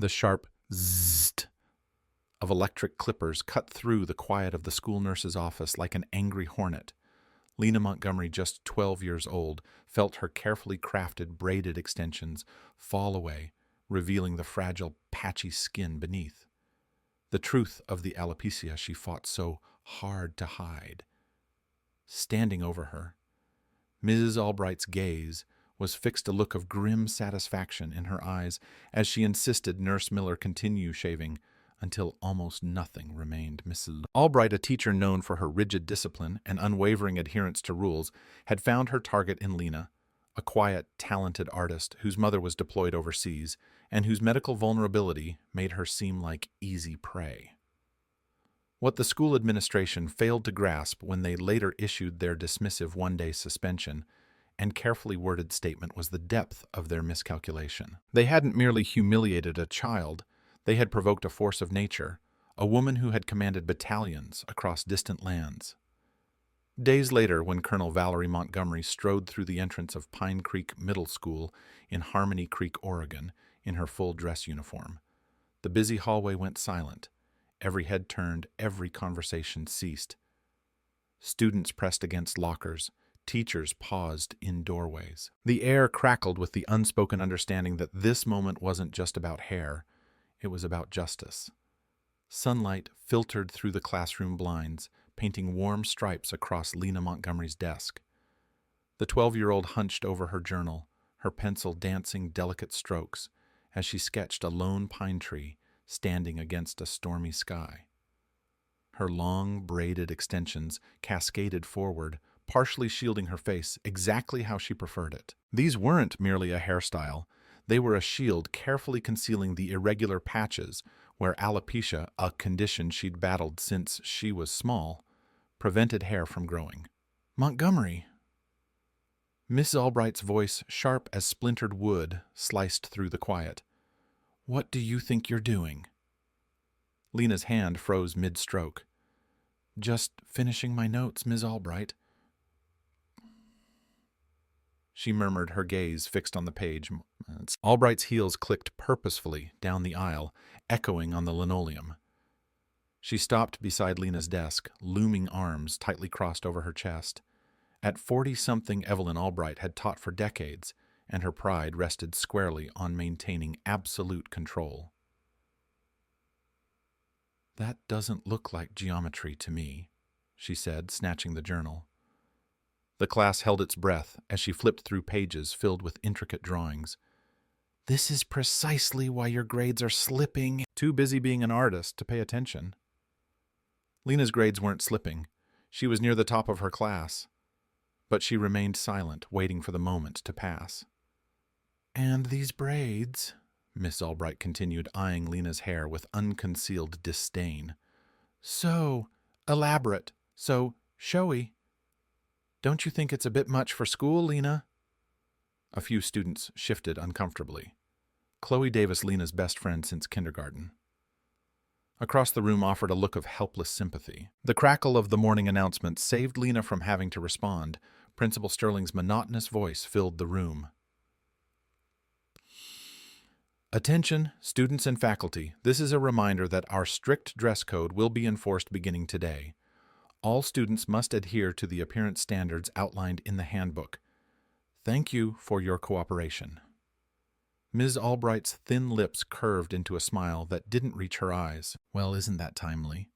The sharp zzzt of electric clippers cut through the quiet of the school nurse's office like an angry hornet. Lena Montgomery, just 12 years old, felt her carefully crafted braided extensions fall away, revealing the fragile, patchy skin beneath. The truth of the alopecia she fought so hard to hide. Standing over her, Mrs. Albright's gaze was fixed, a look of grim satisfaction in her eyes as she insisted Nurse Miller continue shaving until almost nothing remained. Mrs. Albright, a teacher known for her rigid discipline and unwavering adherence to rules, had found her target in Lena, a quiet, talented artist whose mother was deployed overseas and whose medical vulnerability made her seem like easy prey. What the school administration failed to grasp when they later issued their dismissive one-day suspension and carefully worded statement was the depth of their miscalculation. They hadn't merely humiliated a child, they had provoked a force of nature, a woman who had commanded battalions across distant lands. Days later, when Colonel Valerie Montgomery strode through the entrance of Pine Creek Middle School in Harmony Creek, Oregon, in her full dress uniform, the busy hallway went silent. Every head turned, every conversation ceased. Students pressed against lockers, teachers paused in doorways. The air crackled with the unspoken understanding that this moment wasn't just about hair, it was about justice. Sunlight filtered through the classroom blinds, painting warm stripes across Lena Montgomery's desk. The 12-year-old hunched over her journal, her pencil dancing delicate strokes as she sketched a lone pine tree standing against a stormy sky. Her long, braided extensions cascaded forward, partially shielding her face exactly how she preferred it. These weren't merely a hairstyle. They were a shield carefully concealing the irregular patches where alopecia, a condition she'd battled since she was small, prevented hair from growing. "Montgomery!" Miss Albright's voice, sharp as splintered wood, sliced through the quiet. "What do you think you're doing?" Lena's hand froze mid-stroke. "Just finishing my notes, Miss Albright," she murmured, her gaze fixed on the page. Albright's heels clicked purposefully down the aisle, echoing on the linoleum. She stopped beside Lena's desk, looming arms tightly crossed over her chest. At 40-something, Evelyn Albright had taught for decades, and her pride rested squarely on maintaining absolute control. "That doesn't look like geometry to me," she said, snatching the journal. The class held its breath as she flipped through pages filled with intricate drawings. "This is precisely why your grades are slipping." Too busy being an artist to pay attention. Lena's grades weren't slipping. She was near the top of her class. But she remained silent, waiting for the moment to pass. "And these braids," Miss Albright continued, eyeing Lena's hair with unconcealed disdain. "So elaborate, so showy. Don't you think it's a bit much for school, Lena?" A few students shifted uncomfortably. Chloe Davis, Lena's best friend since kindergarten. Across the room offered a look of helpless sympathy. The crackle of the morning announcement saved Lena from having to respond. Principal Sterling's monotonous voice filled the room. "Attention, students and faculty. This is a reminder that our strict dress code will be enforced beginning today. All students must adhere to the appearance standards outlined in the handbook. Thank you for your cooperation." Ms. Albright's thin lips curved into a smile that didn't reach her eyes. "Well, isn't that timely?"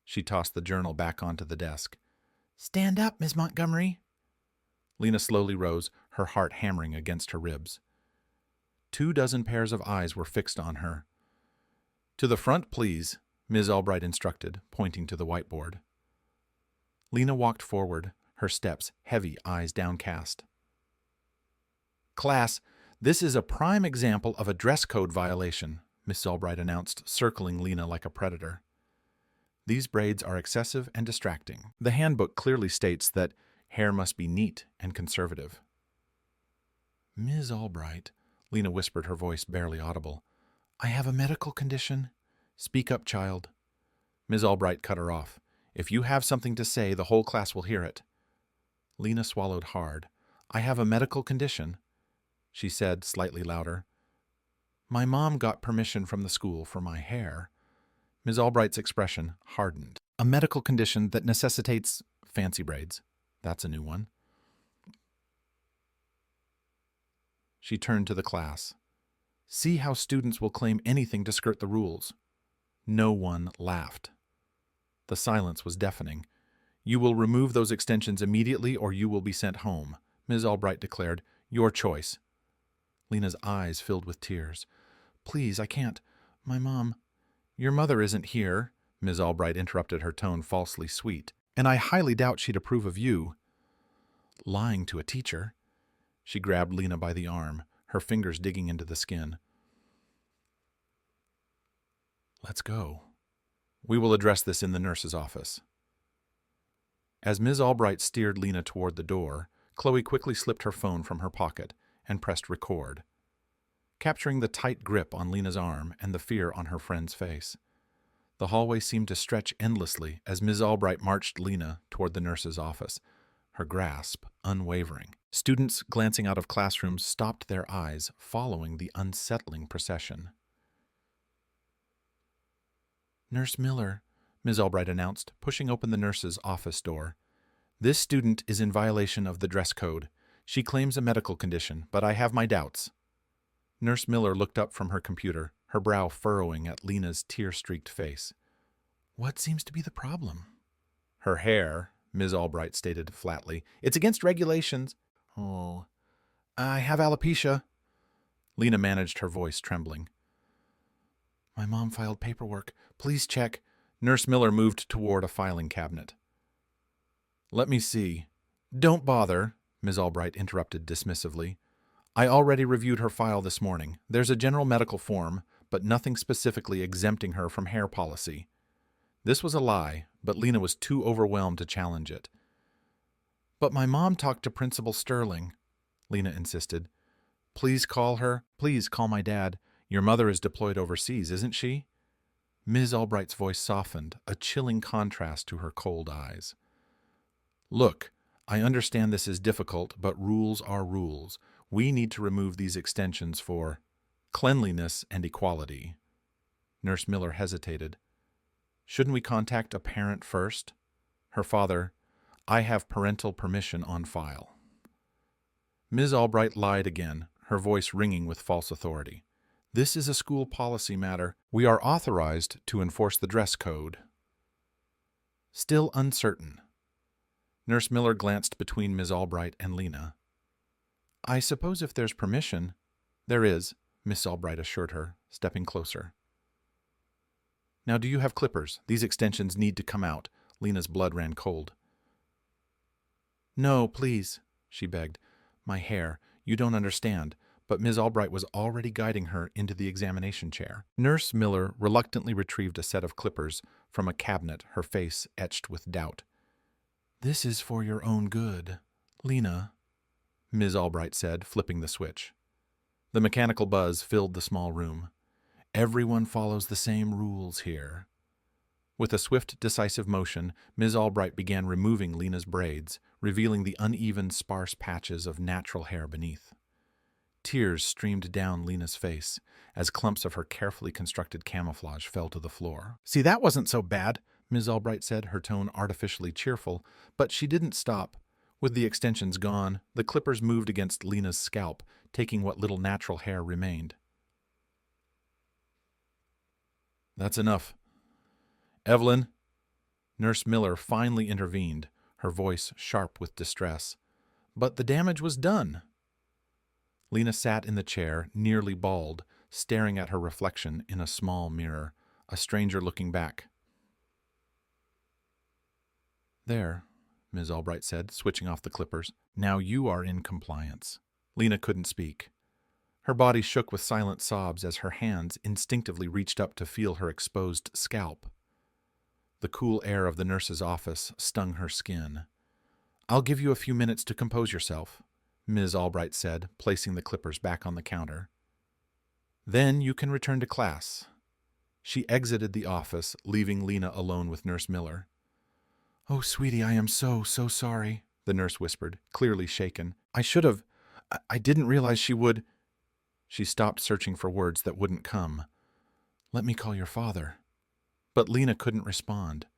She tossed the journal back onto the desk. "Stand up, Miss Montgomery." Lena slowly rose, her heart hammering against her ribs. 24 pairs of eyes were fixed on her. "To the front, please," Ms. Albright instructed, pointing to the whiteboard. Lena walked forward, her steps heavy, eyes downcast. "Class, this is a prime example of a dress code violation," Miss Albright announced, circling Lena like a predator. "These braids are excessive and distracting. The handbook clearly states that hair must be neat and conservative." "Ms. Albright," Lena whispered, her voice barely audible, "I have a medical condition. Speak up, child." Ms. Albright cut her off. "If you have something to say, the whole class will hear it." Lena swallowed hard. "I have a medical condition," she said, slightly louder. My mom got permission from the school for my hair. Ms. Albright's expression hardened. A medical condition that necessitates fancy braids. That's a new one. She turned to the class. See how students will claim anything to skirt the rules. No one laughed. The silence was deafening. You will remove those extensions immediately or you will be sent home, Ms. Albright declared. Your choice. Lena's eyes filled with tears. Please, I can't. My mom. Your mother isn't here, Ms. Albright interrupted, her tone falsely sweet. And I highly doubt she'd approve of you. Lying to a teacher. She grabbed Lena by the arm, her fingers digging into the skin. Let's go. We will address this in the nurse's office. As Ms. Albright steered Lena toward the door, Chloe quickly slipped her phone from her pocket and pressed record, capturing the tight grip on Lena's arm and the fear on her friend's face. The hallway seemed to stretch endlessly as Ms. Albright marched Lena toward the nurse's office, her grasp unwavering. Students glancing out of classrooms stopped their eyes, following the unsettling procession. Nurse Miller, Ms. Albright announced, pushing open the nurse's office door. This student is in violation of the dress code. She claims a medical condition, but I have my doubts. Nurse Miller looked up from her computer, her brow furrowing at Lena's tear-streaked face. What seems to be the problem? Her hair, Ms. Albright stated flatly. It's against regulations. Oh, I have alopecia. Lena managed her voice, trembling. My mom filed paperwork. Please check. Nurse Miller moved toward a filing cabinet. Let me see. Don't bother, Ms. Albright interrupted dismissively. I already reviewed her file this morning. There's a general medical form, but nothing specifically exempting her from hair policy. This was a lie, but Lena was too overwhelmed to challenge it. But my mom talked to Principal Sterling, Lena insisted. Please call her. Please call my dad. Your mother is deployed overseas, isn't she? Ms. Albright's voice softened, a chilling contrast to her cold eyes. Look, I understand this is difficult, but rules are rules. We need to remove these extensions for cleanliness and equality. Nurse Miller hesitated. Shouldn't we contact a parent first? Her father, I have parental permission on file. Ms. Albright lied again, her voice ringing with false authority. This is a school policy matter. We are authorized to enforce the dress code. Still uncertain. Nurse Miller glanced between Ms. Albright and Lena. I suppose if there's permission. There is, Miss Albright assured her, stepping closer. Now do you have clippers? These extensions need to come out. Lena's blood ran cold. No, please, she begged. My hair. You don't understand. But Ms. Albright was already guiding her into the examination chair. Nurse Miller reluctantly retrieved a set of clippers from a cabinet, her face etched with doubt. This is for your own good, Lena, Ms. Albright said, flipping the switch. The mechanical buzz filled the small room. Everyone follows the same rules here. With a swift, decisive motion, Ms. Albright began removing Lena's braids, revealing the uneven, sparse patches of natural hair beneath. Tears streamed down Lena's face as clumps of her carefully constructed camouflage fell to the floor. See, that wasn't so bad, Ms. Albright said, her tone artificially cheerful, but she didn't stop. With the extensions gone, the clippers moved against Lena's scalp, taking what little natural hair remained. That's enough. Evelyn. Nurse Miller finally intervened, her voice sharp with distress. But the damage was done. Lena sat in the chair, nearly bald, staring at her reflection in a small mirror, a stranger looking back. There, Ms. Albright said, switching off the clippers. Now you are in compliance. Lena couldn't speak. Her body shook with silent sobs as her hands instinctively reached up to feel her exposed scalp. The cool air of the nurse's office stung her skin. I'll give you a few minutes to compose yourself, Ms. Albright said, placing the clippers back on the counter. Then you can return to class. She exited the office, leaving Lena alone with Nurse Miller. Oh, sweetie, I am so sorry, the nurse whispered, clearly shaken. I didn't realize she would. She stopped searching for words that wouldn't come. "Let me call your father." But Lena couldn't respond.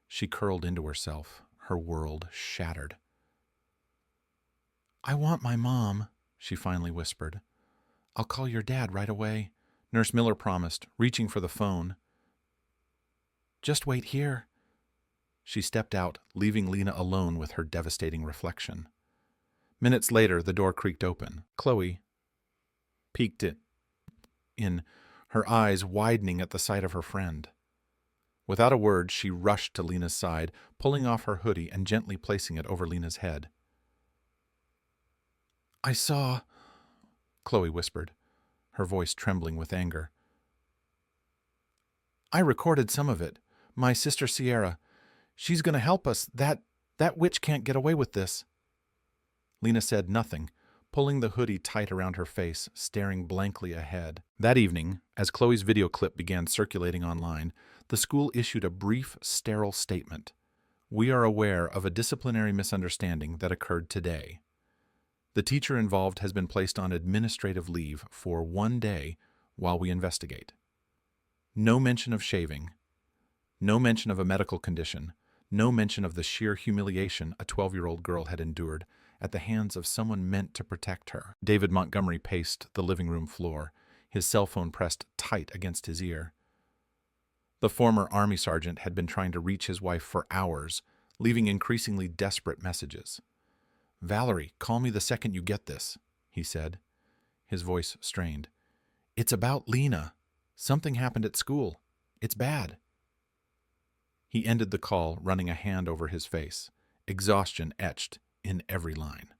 She curled into herself, her world shattered. "I want my mom," she finally whispered. "I'll call your dad right away," Nurse Miller promised, reaching for the phone. "Just wait here." She stepped out, leaving Lena alone with her devastating reflection. Minutes later, the door creaked open. Chloe peeked in, her eyes widening at the sight of her friend. Without a word, she rushed to Lena's side, pulling off her hoodie and gently placing it over Lena's head. "I saw," Chloe whispered, her voice trembling with anger. "I recorded some of it. My sister Sierra. She's going to help us. That witch can't get away with this." Lena said nothing, pulling the hoodie tight around her face, staring blankly ahead. That evening, as Chloe's video clip began circulating online, the school issued a brief, sterile statement. "We are aware of a disciplinary misunderstanding that occurred today. The teacher involved has been placed on administrative leave for 1 day while we investigate. No mention of shaving. No mention of a medical condition. No mention of the sheer humiliation a 12-year-old girl had endured at the hands of someone meant to protect her." David Montgomery paced the living room floor, his cell phone pressed tight against his ear. The former Army sergeant had been trying to reach his wife for hours, leaving increasingly desperate messages. "Valerie, call me the second you get this," he said, his voice strained. "It's about Lena. Something happened at school. It's bad." He ended the call, running a hand over his face, exhaustion etched in every line.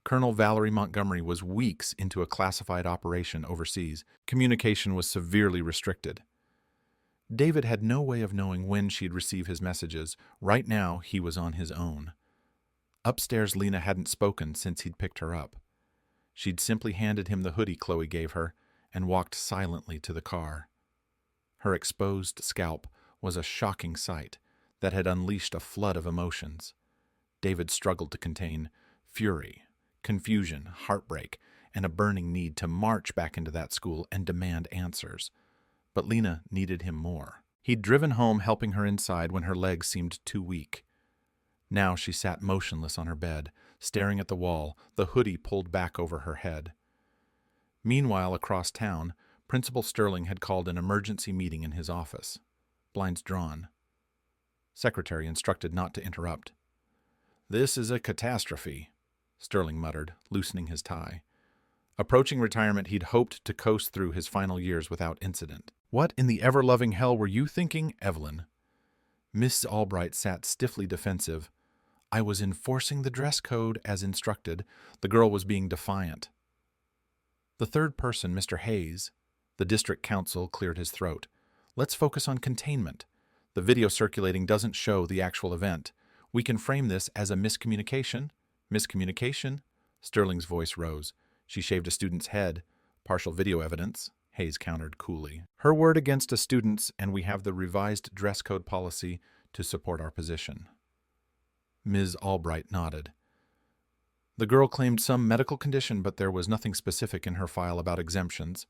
Colonel Valerie Montgomery was weeks into a classified operation overseas. Communication was severely restricted. David had no way of knowing when she'd receive his messages. Right now, he was on his own. Upstairs, Lena hadn't spoken since he'd picked her up. She'd simply handed him the hoodie Chloe gave her and walked silently to the car. Her exposed scalp was a shocking sight that had unleashed a flood of emotions. David struggled to contain fury, confusion, heartbreak, and a burning need to march back into that school and demand answers. But Lena needed him more. He'd driven home helping her inside when her legs seemed too weak. Now she sat motionless on her bed, staring at the wall, the hoodie pulled back over her head. Meanwhile, across town, Principal Sterling had called an emergency meeting in his office. Blinds drawn. Secretary instructed not to interrupt. "This is a catastrophe," Sterling muttered, loosening his tie. Approaching retirement, he'd hoped to coast through his final years without incident. "What in the ever-loving hell were you thinking, Evelyn?" Miss Albright sat stiffly defensive. "I was enforcing the dress code as instructed." The girl was being defiant. "The third person, Mr. Hayes," the district counsel cleared his throat. "Let's focus on containment. The video circulating doesn't show the actual event. We can frame this as a miscommunication." "Miscommunication?" Sterling's voice rose. "She shaved a student's head. Partial video evidence," Hayes countered coolly. "Her word against a student's, and we have the revised dress code policy to support our position." Ms. Albright nodded. "The girl claimed some medical condition, but there was nothing specific in her file about exemptions."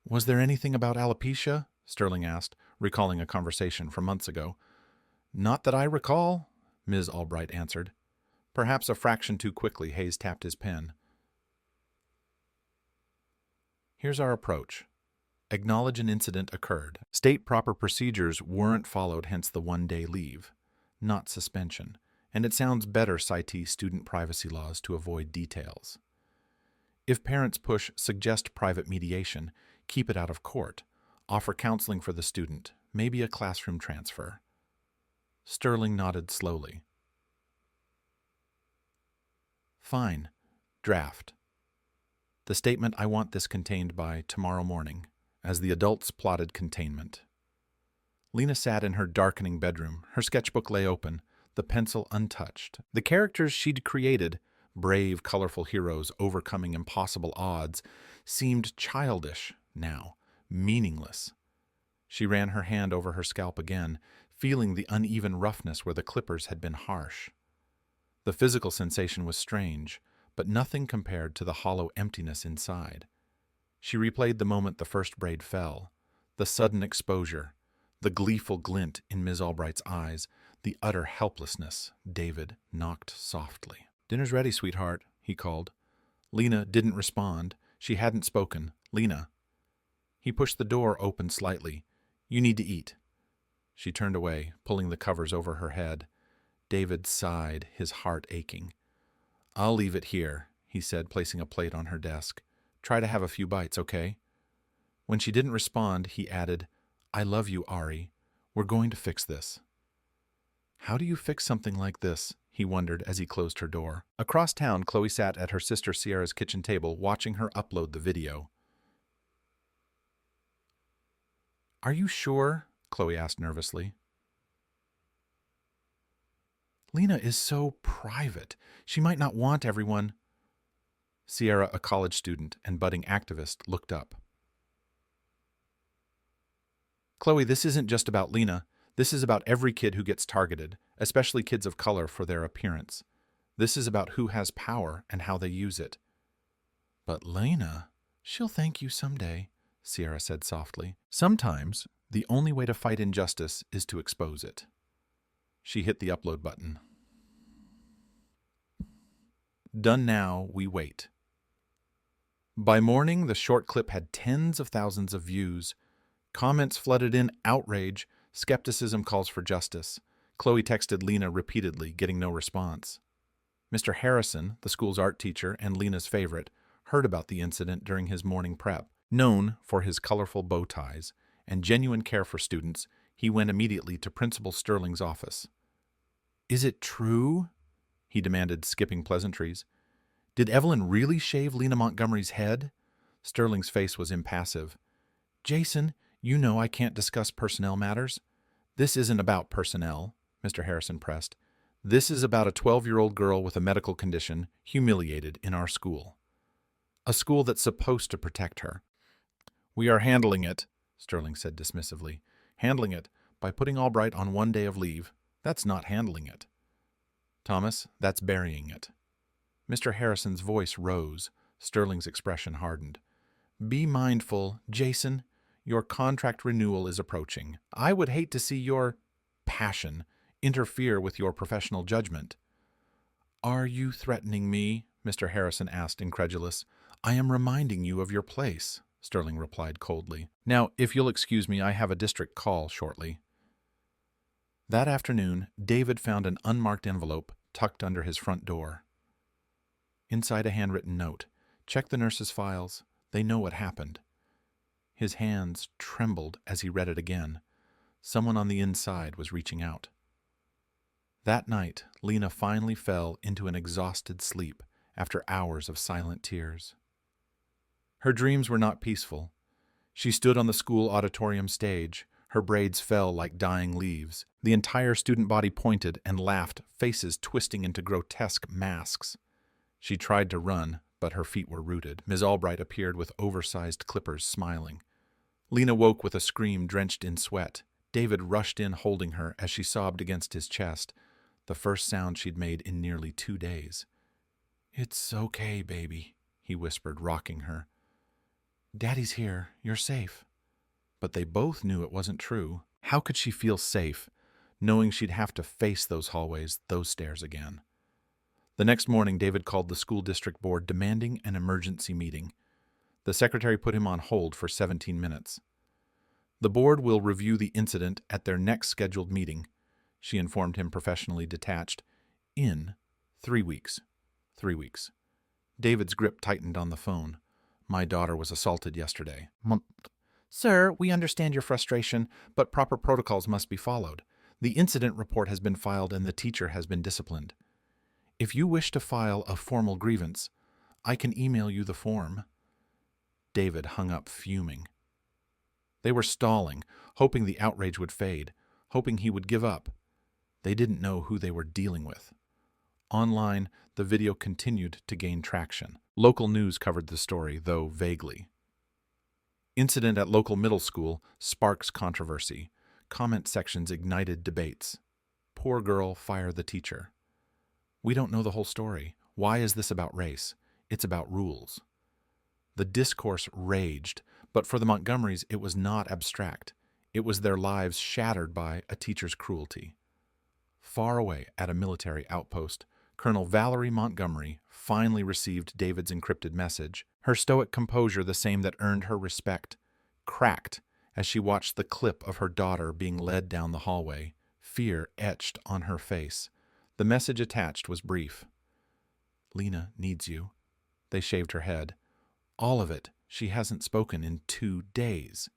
"Was there anything about alopecia?" Sterling asked, recalling a conversation from months ago. "Not that I recall," Ms. Albright answered. Perhaps a fraction too quickly, Hayes tapped his pen. "Here's our approach. Acknowledge an incident occurred. State proper procedures weren't followed, hence the 1-day leave, not suspension. And it sounds better cite student privacy laws to avoid details. If parents push, suggest private mediation, keep it out of court, offer counseling for the student, maybe a classroom transfer." Sterling nodded slowly. "Fine. Draft. The statement, I want this contained by tomorrow morning," as the adults plotted containment. Lena sat in her darkening bedroom. Her sketchbook lay open, the pencil untouched. The characters she'd created, brave, colorful heroes overcoming impossible odds, seemed childish now, meaningless. She ran her hand over her scalp again, feeling the uneven roughness where the clippers had been harsh. The physical sensation was strange, but nothing compared to the hollow emptiness inside. She replayed the moment the first braid fell, the sudden exposure, the gleeful glint in Ms. Albright's eyes, the utter helplessness. David knocked softly. "Dinner's ready, sweetheart," he called. Lena didn't respond. She hadn't spoken. "Lena." He pushed the door open slightly. "You need to eat." She turned away, pulling the covers over her head. David sighed, his heart aching. "I'll leave it here," he said, placing a plate on her desk. "Try to have a few bites, okay?" When she didn't respond, he added, "I love you, Ari. We're going to fix this." How do you fix something like this? He wondered as he closed her door. Across town, Chloe sat at her sister Sierra's kitchen table, watching her upload the video. "Are you sure?" Chloe asked nervously. "Lena is so private. She might not want everyone." Sierra, a college student and budding activist, looked up. "Chloe, this isn't just about Lena. This is about every kid who gets targeted, especially kids of color, for their appearance. This is about who has power and how they use it." "But Lena, she'll thank you someday," Sierra said softly. "Sometimes the only way to fight injustice is to expose it." She hit the upload button. Done now, we wait. By morning, the short clip had tens of thousands of views. Comments flooded in: outrage, skepticism calls for justice. Chloe texted Lena repeatedly, getting no response. Mr. Harrison, the school's art teacher and Lena's favorite, heard about the incident during his morning prep. Known for his colorful bow ties and genuine care for students, he went immediately to Principal Sterling's office. "Is it true?" he demanded, skipping pleasantries. "Did Evelyn really shave Lena Montgomery's head?" Sterling's face was impassive. "Jason, you know I can't discuss personnel matters." "This isn't about personnel," Mr. Harrison pressed. "This is about a 12-year-old girl with a medical condition humiliated in our school. A school that's supposed to protect her." "We are handling it," Sterling said dismissively. "Handling it by putting Albright on 1 day of leave. That's not handling it." "Thomas, that's burying it." Mr. Harrison's voice rose. Sterling's expression hardened. "Be mindful, Jason. Your contract renewal is approaching. I would hate to see your passion interfere with your professional judgment." "Are you threatening me?" Mr. Harrison asked, incredulous. "I am reminding you of your place," Sterling replied coldly. "Now, if you'll excuse me, I have a district call shortly." That afternoon, David found an unmarked envelope tucked under his front door. Inside, a handwritten note. "Check the nurses' files. They know what happened." His hands trembled as he read it again. Someone on the inside was reaching out. That night, Lena finally fell into an exhausted sleep after hours of silent tears. Her dreams were not peaceful. She stood on the school auditorium stage. Her braids fell like dying leaves. The entire student body pointed and laughed, faces twisting into grotesque masks. She tried to run, but her feet were rooted. Ms. Albright appeared with oversized clippers, smiling. Lena woke with a scream drenched in sweat. David rushed in, holding her as she sobbed against his chest, the first sound she'd made in nearly 2 days. "It's okay, baby," he whispered, rocking her. "Daddy's here. You're safe." But they both knew it wasn't true. How could she feel safe, knowing she'd have to face those hallways, those stairs again? The next morning, David called the school district board demanding an emergency meeting. The secretary put him on hold for 17 minutes. "The board will review the incident at their next scheduled meeting," she informed him, professionally detached. "In 3 weeks. 3 weeks. David's grip tightened on the phone. "My daughter was assaulted yesterday." "Sir, we understand your frustration, but proper protocols must be followed. The incident report has been filed and the teacher has been disciplined. If you wish to file a formal grievance, I can email you the form." David hung up, fuming. They were stalling, hoping the outrage would fade, hoping he would give up. They didn't know who they were dealing with. Online, the video continued to gain traction. Local news covered the story, though vaguely. Incident at local middle school sparks controversy. Comment sections ignited debates. Poor girl, fire the teacher. We don't know the whole story. Why is this about race? It's about rules. The discourse raged, but for the Montgomerys it was not abstract. It was their lives shattered by a teacher's cruelty. Far away at a military outpost, Colonel Valerie Montgomery finally received David's encrypted message, her stoic composure the same that earned her respect, cracked as she watched the clip of her daughter being led down the hallway, fear etched on her face. The message attached was brief. "Lena needs you." They shaved her head. "All of it. She hasn't spoken in 2 days.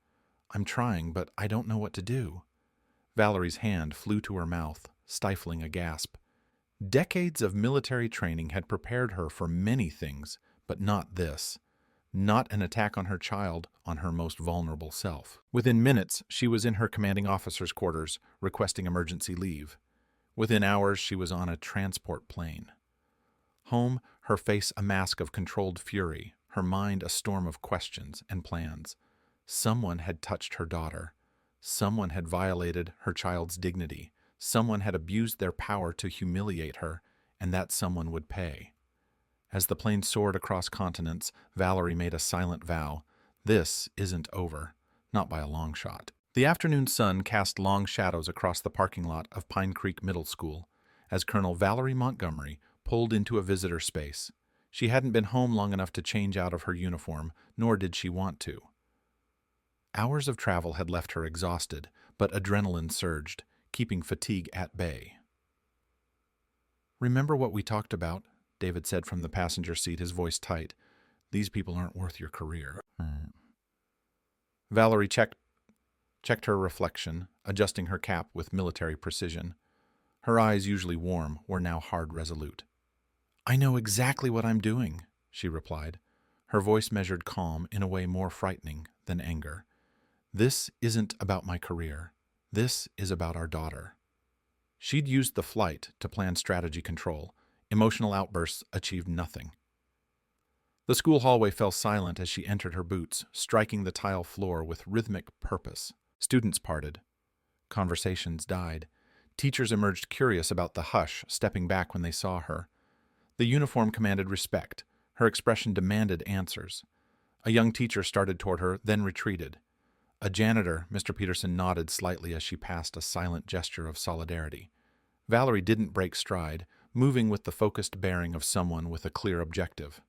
I'm trying, but I don't know what to do." Valerie's hand flew to her mouth, stifling a gasp. Decades of military training had prepared her for many things, but not this. Not an attack on her child, on her most vulnerable self. Within minutes, she was in her commanding officer's quarters, requesting emergency leave. Within hours, she was on a transport plane. Home, her face a mask of controlled fury, her mind a storm of questions and plans. Someone had touched her daughter. Someone had violated her child's dignity. Someone had abused their power to humiliate her, and that someone would pay. As the plane soared across continents, Valerie made a silent vow. This isn't over, not by a long shot. The afternoon sun cast long shadows across the parking lot of Pine Creek Middle School as Colonel Valerie Montgomery pulled into a visitor space. She hadn't been home long enough to change out of her uniform, nor did she want to. Hours of travel had left her exhausted, but adrenaline surged, keeping fatigue at bay. "Remember what we talked about?" David said from the passenger seat, his voice tight. "These people aren't worth your career." Valerie checked her reflection, adjusting her cap with military precision. Her eyes, usually warm, were now hard resolute. "I know exactly what I'm doing," she replied. Her voice measured calm in a way more frightening than anger. "This isn't about my career. This is about our daughter." She'd used the flight to plan strategy control. Emotional outbursts achieved nothing. The school hallway fell silent as she entered her boots, striking the tile floor with rhythmic purpose. Students parted. Conversations died. Teachers emerged curious about the hush, stepping back when they saw her. The uniform commanded respect. Her expression demanded answers. A young teacher started toward her, then retreated. A janitor, Mr. Peterson, nodded slightly as she passed, a silent gesture of solidarity. Valerie didn't break stride, moving with the focused bearing of someone with a clear objective.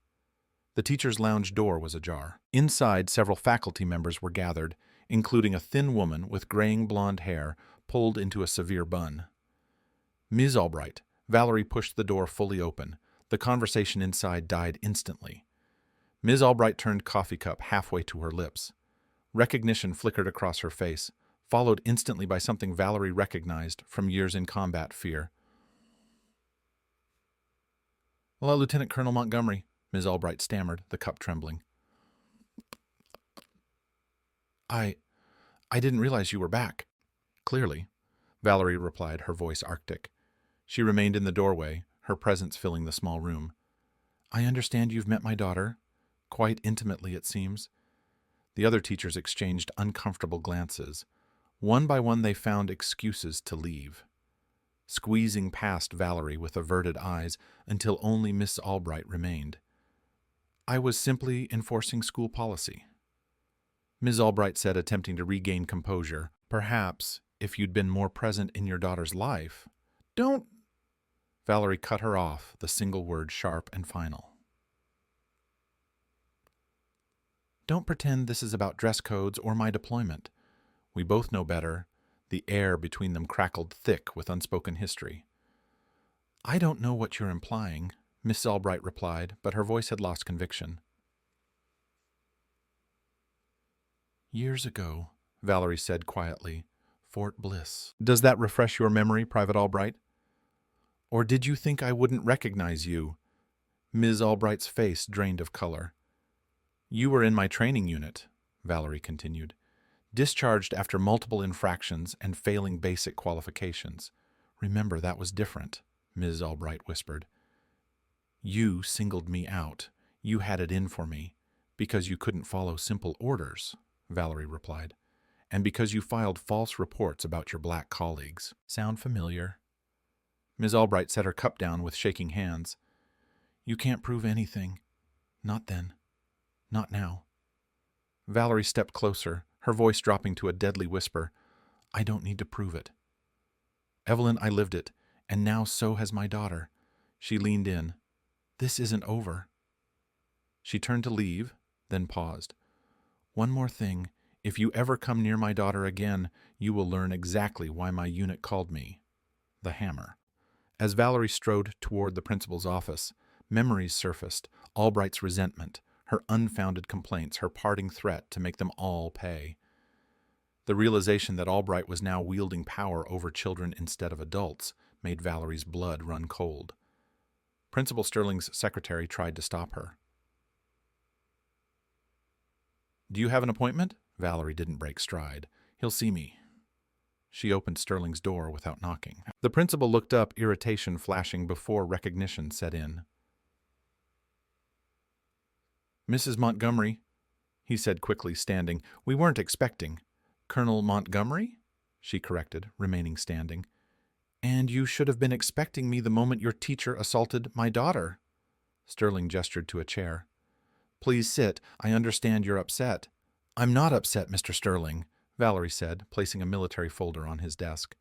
The teacher's lounge door was ajar. Inside, several faculty members were gathered, including a thin woman with graying blonde hair pulled into a severe bun. "Ms. Albright." Valerie pushed the door fully open. The conversation inside died instantly. Ms. Albright turned coffee cup halfway to her lips. Recognition flickered across her face, followed instantly by something Valerie recognized from years in combat fear. "Hello, Lieutenant Colonel Montgomery," Ms. Albright stammered, the cup trembling. I didn't realize you were back." "Clearly," Valerie replied, her voice arctic. She remained in the doorway, her presence filling the small room. "I understand you've met my daughter. Quite intimately, it seems." The other teachers exchanged uncomfortable glances. One by one they found excuses to leave, squeezing past Valerie with averted eyes until only Miss Albright remained. "I was simply enforcing school policy," Ms. Albright said, attempting to regain composure. "Perhaps, if you'd been more present in your daughter's life—" "Don't—" Valerie cut her off, the single word sharp and final. "Don't pretend this is about dress codes or my deployment. We both know better." The air between them crackled thick with unspoken history. "I don't know what you're implying," Miss Albright replied, but her voice had lost conviction. "Years ago," Valerie said quietly, "Fort Bliss." "Does that refresh your memory, Private Albright? Or did you think I wouldn't recognize you?" Ms. Albright's face drained of color. "You were in my training unit," Valerie continued. "Discharged after multiple infractions and failing basic qualifications. Remember, that was different," Ms. Albright whispered. "You singled me out. You had it in for me. Because you couldn't follow simple orders," Valerie replied. "And because you filed false reports about your black colleagues." "Sound familiar?" Ms. Albright set her cup down with shaking hands. "You can't prove anything. Not then. Not now. Valerie stepped closer, her voice dropping to a deadly whisper. I don't need to prove it. Evelyn, I lived it, and now so has my daughter. She leaned in. This isn't over. She turned to leave, then paused. One more thing. If you ever come near my daughter again, you will learn exactly why my unit called me the Hammer. As Valerie strode toward the principal's office, memories surfaced, Albright's resentment, her unfounded complaints, her parting threat to make them all pay. The realization that Albright was now wielding power over children instead of adults made Valerie's blood run cold. Principal Sterling's secretary tried to stop her. Do you have an appointment? Valerie didn't break stride. He'll see me. She opened Sterling's door without knocking. The principal looked up, irritation flashing before recognition set in. Mrs. Montgomery, he said quickly, standing. We weren't expecting. Colonel Montgomery? She corrected, remaining standing. And you should have been expecting me the moment your teacher assaulted my daughter. Sterling gestured to a chair. Please sit. I understand you're upset. I'm not upset, Mr. Sterling, Valerie said, placing a military folder on his desk.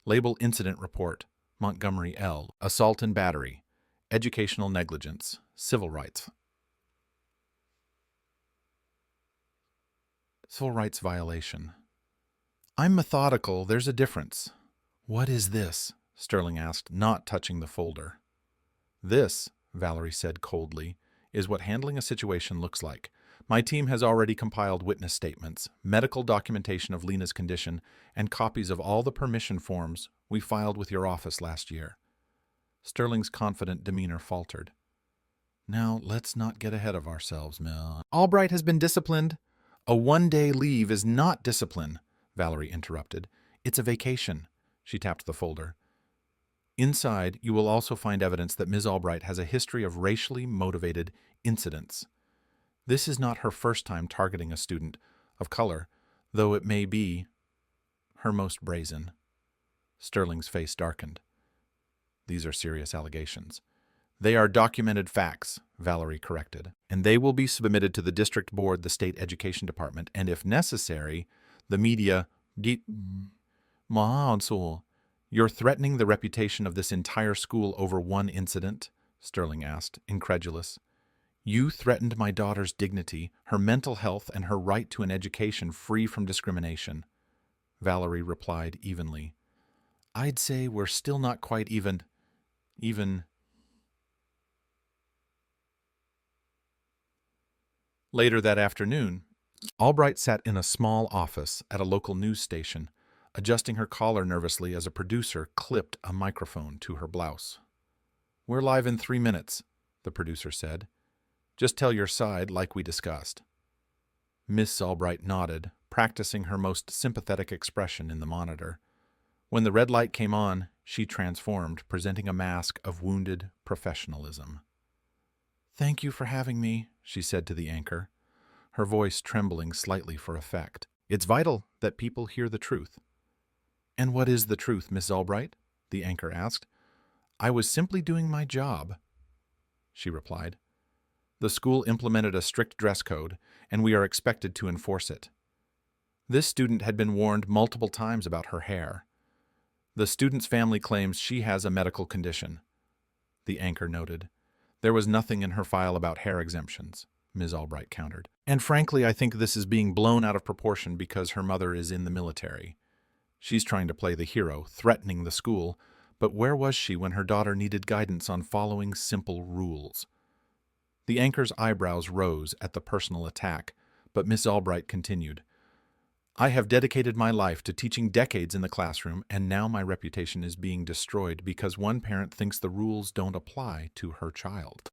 Label Incident Report, Montgomery L. Assault and battery. Educational negligence. Civil rights. Civil rights violation. I'm methodical. There's a difference. What is this? Sterling asked, not touching the folder. This, Valerie said coldly, is what handling a situation looks like. My team has already compiled witness statements, medical documentation of Lena's condition, and copies of all the permission forms we filed with your office last year. Sterling's confident demeanor faltered. Now, let's not get ahead of ourselves, Mill. Albright has been disciplined. A one-day leave is not discipline, Valerie interrupted. It's a vacation. She tapped the folder. Inside, you will also find evidence that Ms. Albright has a history of racially motivated incidents. This is not her first time targeting a student of color, though it may be her most brazen. Sterling's face darkened. These are serious allegations. They are documented facts, Valerie corrected, and they will be submitted to the district board, the state education department, and if necessary, the media. You're threatening the reputation of this entire school over one incident? Sterling asked, incredulous. You threatened my daughter's dignity, her mental health, and her right to an education free from discrimination. Valerie replied evenly. I'd say we're still not quite even. Later that afternoon, Albright sat in a small office at a local news station, adjusting her collar nervously as a producer clipped a microphone to her blouse. We're live in 3 minutes, the producer said. Just tell your side like we discussed. Miss Albright nodded, practicing her most sympathetic expression in the monitor. When the red light came on, she transformed, presenting a mask of wounded professionalism. Thank you for having me, she said to the anchor, her voice trembling slightly for effect. It's vital that people hear the truth. And what is the truth, Miss Albright? The anchor asked. I was simply doing my job, she replied. The school implemented a strict dress code, and we are expected to enforce it. This student had been warned multiple times about her hair. The student's family claims she has a medical condition, the anchor noted. There was nothing in her file about hair exemptions, Ms. Albright countered. And frankly, I think this is being blown out of proportion because her mother is in the military. She's trying to play the hero, threatening the school, but where was she when her daughter needed guidance on following simple rules? The anchor's eyebrows rose at the personal attack, but Miss Albright continued. I have dedicated my life to teaching decades in the classroom, and now my reputation is being destroyed because one parent thinks the rules don't apply to her child.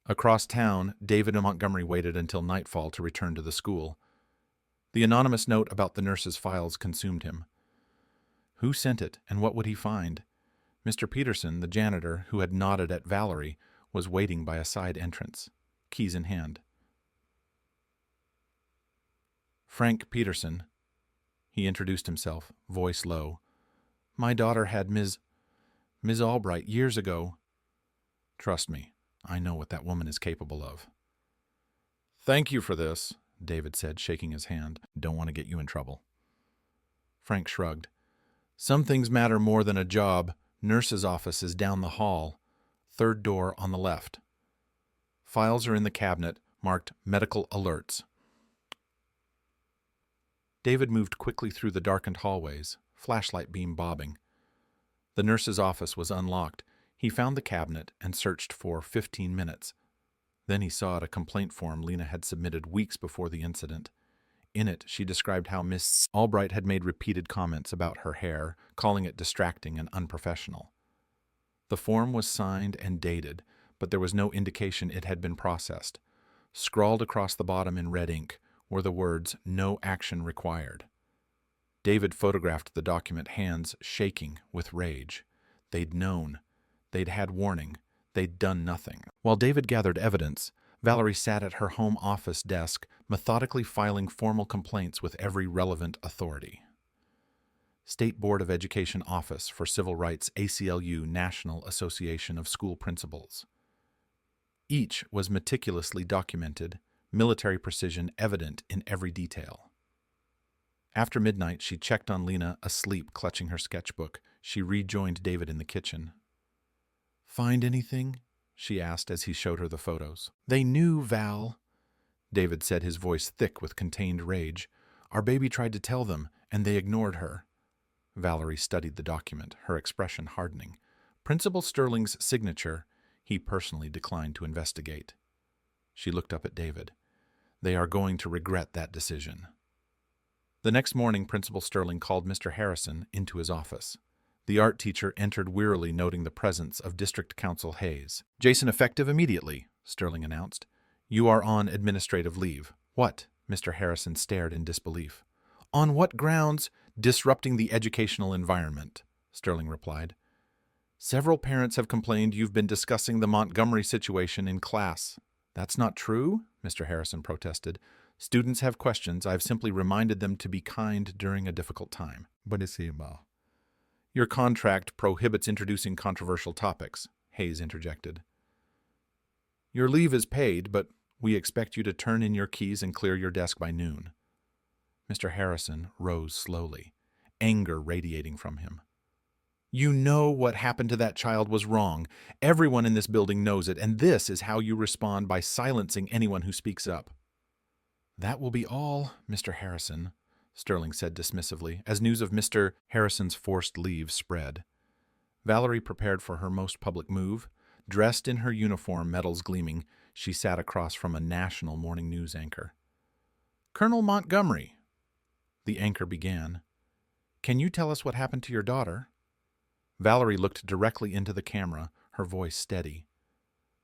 Across town, David Montgomery waited until nightfall to return to the school. The anonymous note about the nurse's files consumed him. Who sent it, and what would he find? Mr. Peterson, the janitor, who had nodded at Valerie, was waiting by a side entrance, keys in hand. Frank Peterson, he introduced himself, voice low. My daughter had Ms. Albright years ago. Trust me, I know what that woman is capable of. Thank you for this, David said, shaking his hand. Don't want to get you in trouble. Frank shrugged. Some things matter more than a job. Nurse's office is down the hall. Third door on the left. Files are in the cabinet, marked Medical Alerts. David moved quickly through the darkened hallways, flashlight beam bobbing. The nurse's office was unlocked. He found the cabinet and searched for 15 minutes. Then he saw a complaint form Lena had submitted weeks before the incident. In it, she described how Miss Albright had made repeated comments about her hair, calling it distracting and unprofessional. The form was signed and dated, but there was no indication it had been processed. Scrawled across the bottom in red ink were the words, "No action required." David photographed the document, hands shaking with rage. They'd known. They'd had warning. They'd done nothing. While David gathered evidence, Valerie sat at her home office desk, methodically filing formal complaints with every relevant authority. State Board of Education Office for Civil Rights, ACLU, National Association of School Principals. Each was meticulously documented, military precision evident in every detail. After midnight, she checked on Lena, asleep, clutching her sketchbook. She rejoined David in the kitchen. "Find anything?" she asked as he showed her the photos. "They knew, Val," David said, his voice thick with contained rage. "Our baby tried to tell them, and they ignored her." Valerie studied the document, her expression hardening. Principal Sterling's signature, he personally declined to investigate. She looked up at David. "They are going to regret that decision." The next morning, Principal Sterling called Mr. Harrison into his office. The art teacher entered wearily, noting the presence of District Counsel Hayes. "Jason effective immediately," Sterling announced. "You are on administrative leave." "What?" Mr. Harrison stared in disbelief. "On what grounds?" "Disrupting the educational environment," Sterling replied. "Several parents have complained you've been discussing the Montgomery situation in class." "That's not true," Mr. Harrison protested. "Students have questions. I've simply reminded them to be kind during a difficult time." "Buonissimo." "Your contract prohibits introducing controversial topics," Hayes interjected. "Your leave is paid, but we expect you to turn in your keys and clear your desk by noon." Mr. Harrison rose slowly, anger radiating from him. "You know what happened to that child was wrong. Everyone in this building knows it, and this is how you respond, by silencing anyone who speaks up." "That will be all, Mr. Harrison," Sterling said dismissively, as news of Mr. Harrison's forced leave spread. Valerie prepared for her most public move. Dressed in her uniform, medals gleaming, she sat across from a national morning news anchor. "Colonel Montgomery," the anchor began, "can you tell us what happened to your daughter?" Valerie looked directly into the camera, her voice steady.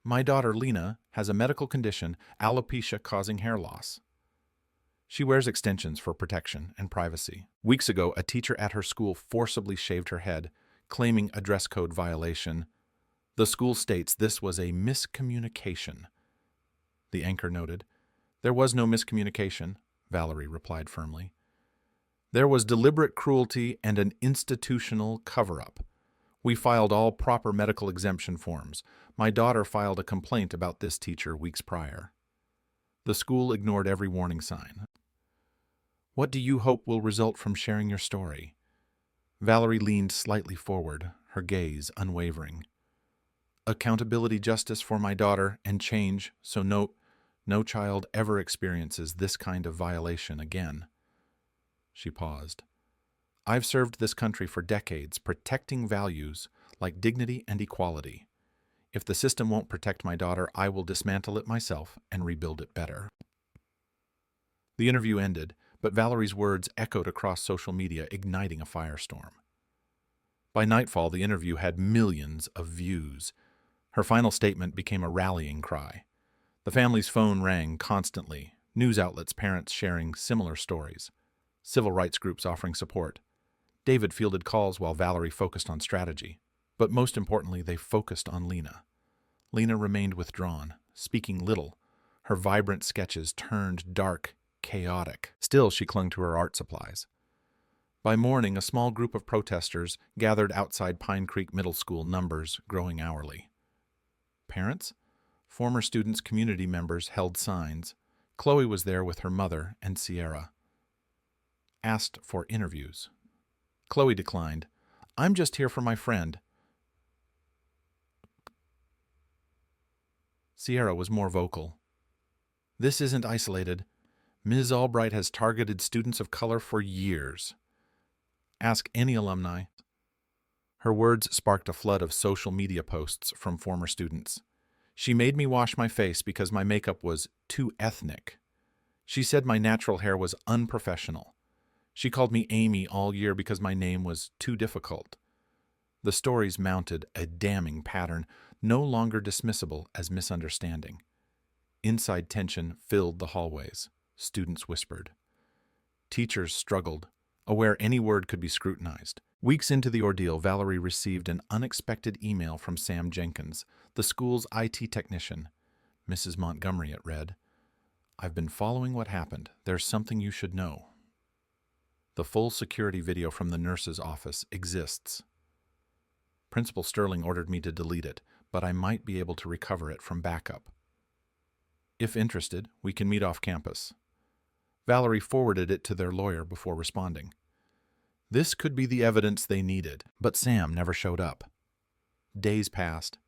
"My daughter, Lena, has a medical condition, alopecia causing hair loss. She wears extensions for protection and privacy. Weeks ago, a teacher at her school forcibly shaved her head, claiming a dress code violation. The school states this was a miscommunication." The anchor noted. "There was no miscommunication," Valerie replied firmly. "There was deliberate cruelty and an institutional cover-up. We filed all proper medical exemption forms. My daughter filed a complaint about this teacher weeks prior. The school ignored every warning sign." "What do you hope will result from sharing your story?" Valerie leaned slightly forward, her gaze unwavering. "Accountability, justice for my daughter, and change so no child ever experiences this kind of violation again." She paused. "I've served this country for decades, protecting values like dignity and equality. If the system won't protect my daughter, I will dismantle it myself and rebuild it better." The interview ended, but Valerie's words echoed across social media, igniting a firestorm. By nightfall, the interview had millions of views. Her final statement became a rallying cry. The family's phone rang constantly, news outlets, parents sharing similar stories, civil rights groups offering support. David fielded calls while Valerie focused on strategy. But most importantly, they focused on Lena. Lena remained withdrawn, speaking little. Her vibrant sketches turned dark, chaotic. Still, she clung to her art supplies. By morning, a small group of protesters gathered outside Pine Creek Middle School, numbers growing hourly. Parents, former students, community members held signs. Chloe was there with her mother and Sierra. Asked for interviews. Chloe declined. I'm just here for my friend. Sierra was more vocal. This isn't isolated. Ms. Albright has targeted students of color for years. Ask any alumni. Her words sparked a flood of social media posts from former students. She made me wash my face because my makeup was too ethnic. She said my natural hair was unprofessional. She called me Amy all year because my name was too difficult. The stories mounted a damning pattern, no longer dismissible as misunderstanding. Inside tension filled the hallways. Students whispered. Teachers struggled, aware any word could be scrutinized. Weeks into the ordeal, Valerie received an unexpected email from Sam Jenkins, the school's IT technician. Mrs. Montgomery, it read. I've been following what happened. There's something you should know. The full security video from the nurse's office exists. Principal Sterling ordered me to delete it, but I might be able to recover it from backup. If interested, we can meet off campus. Valerie forwarded it to their lawyer before responding. This could be the evidence they needed, but Sam never showed up. Days passed.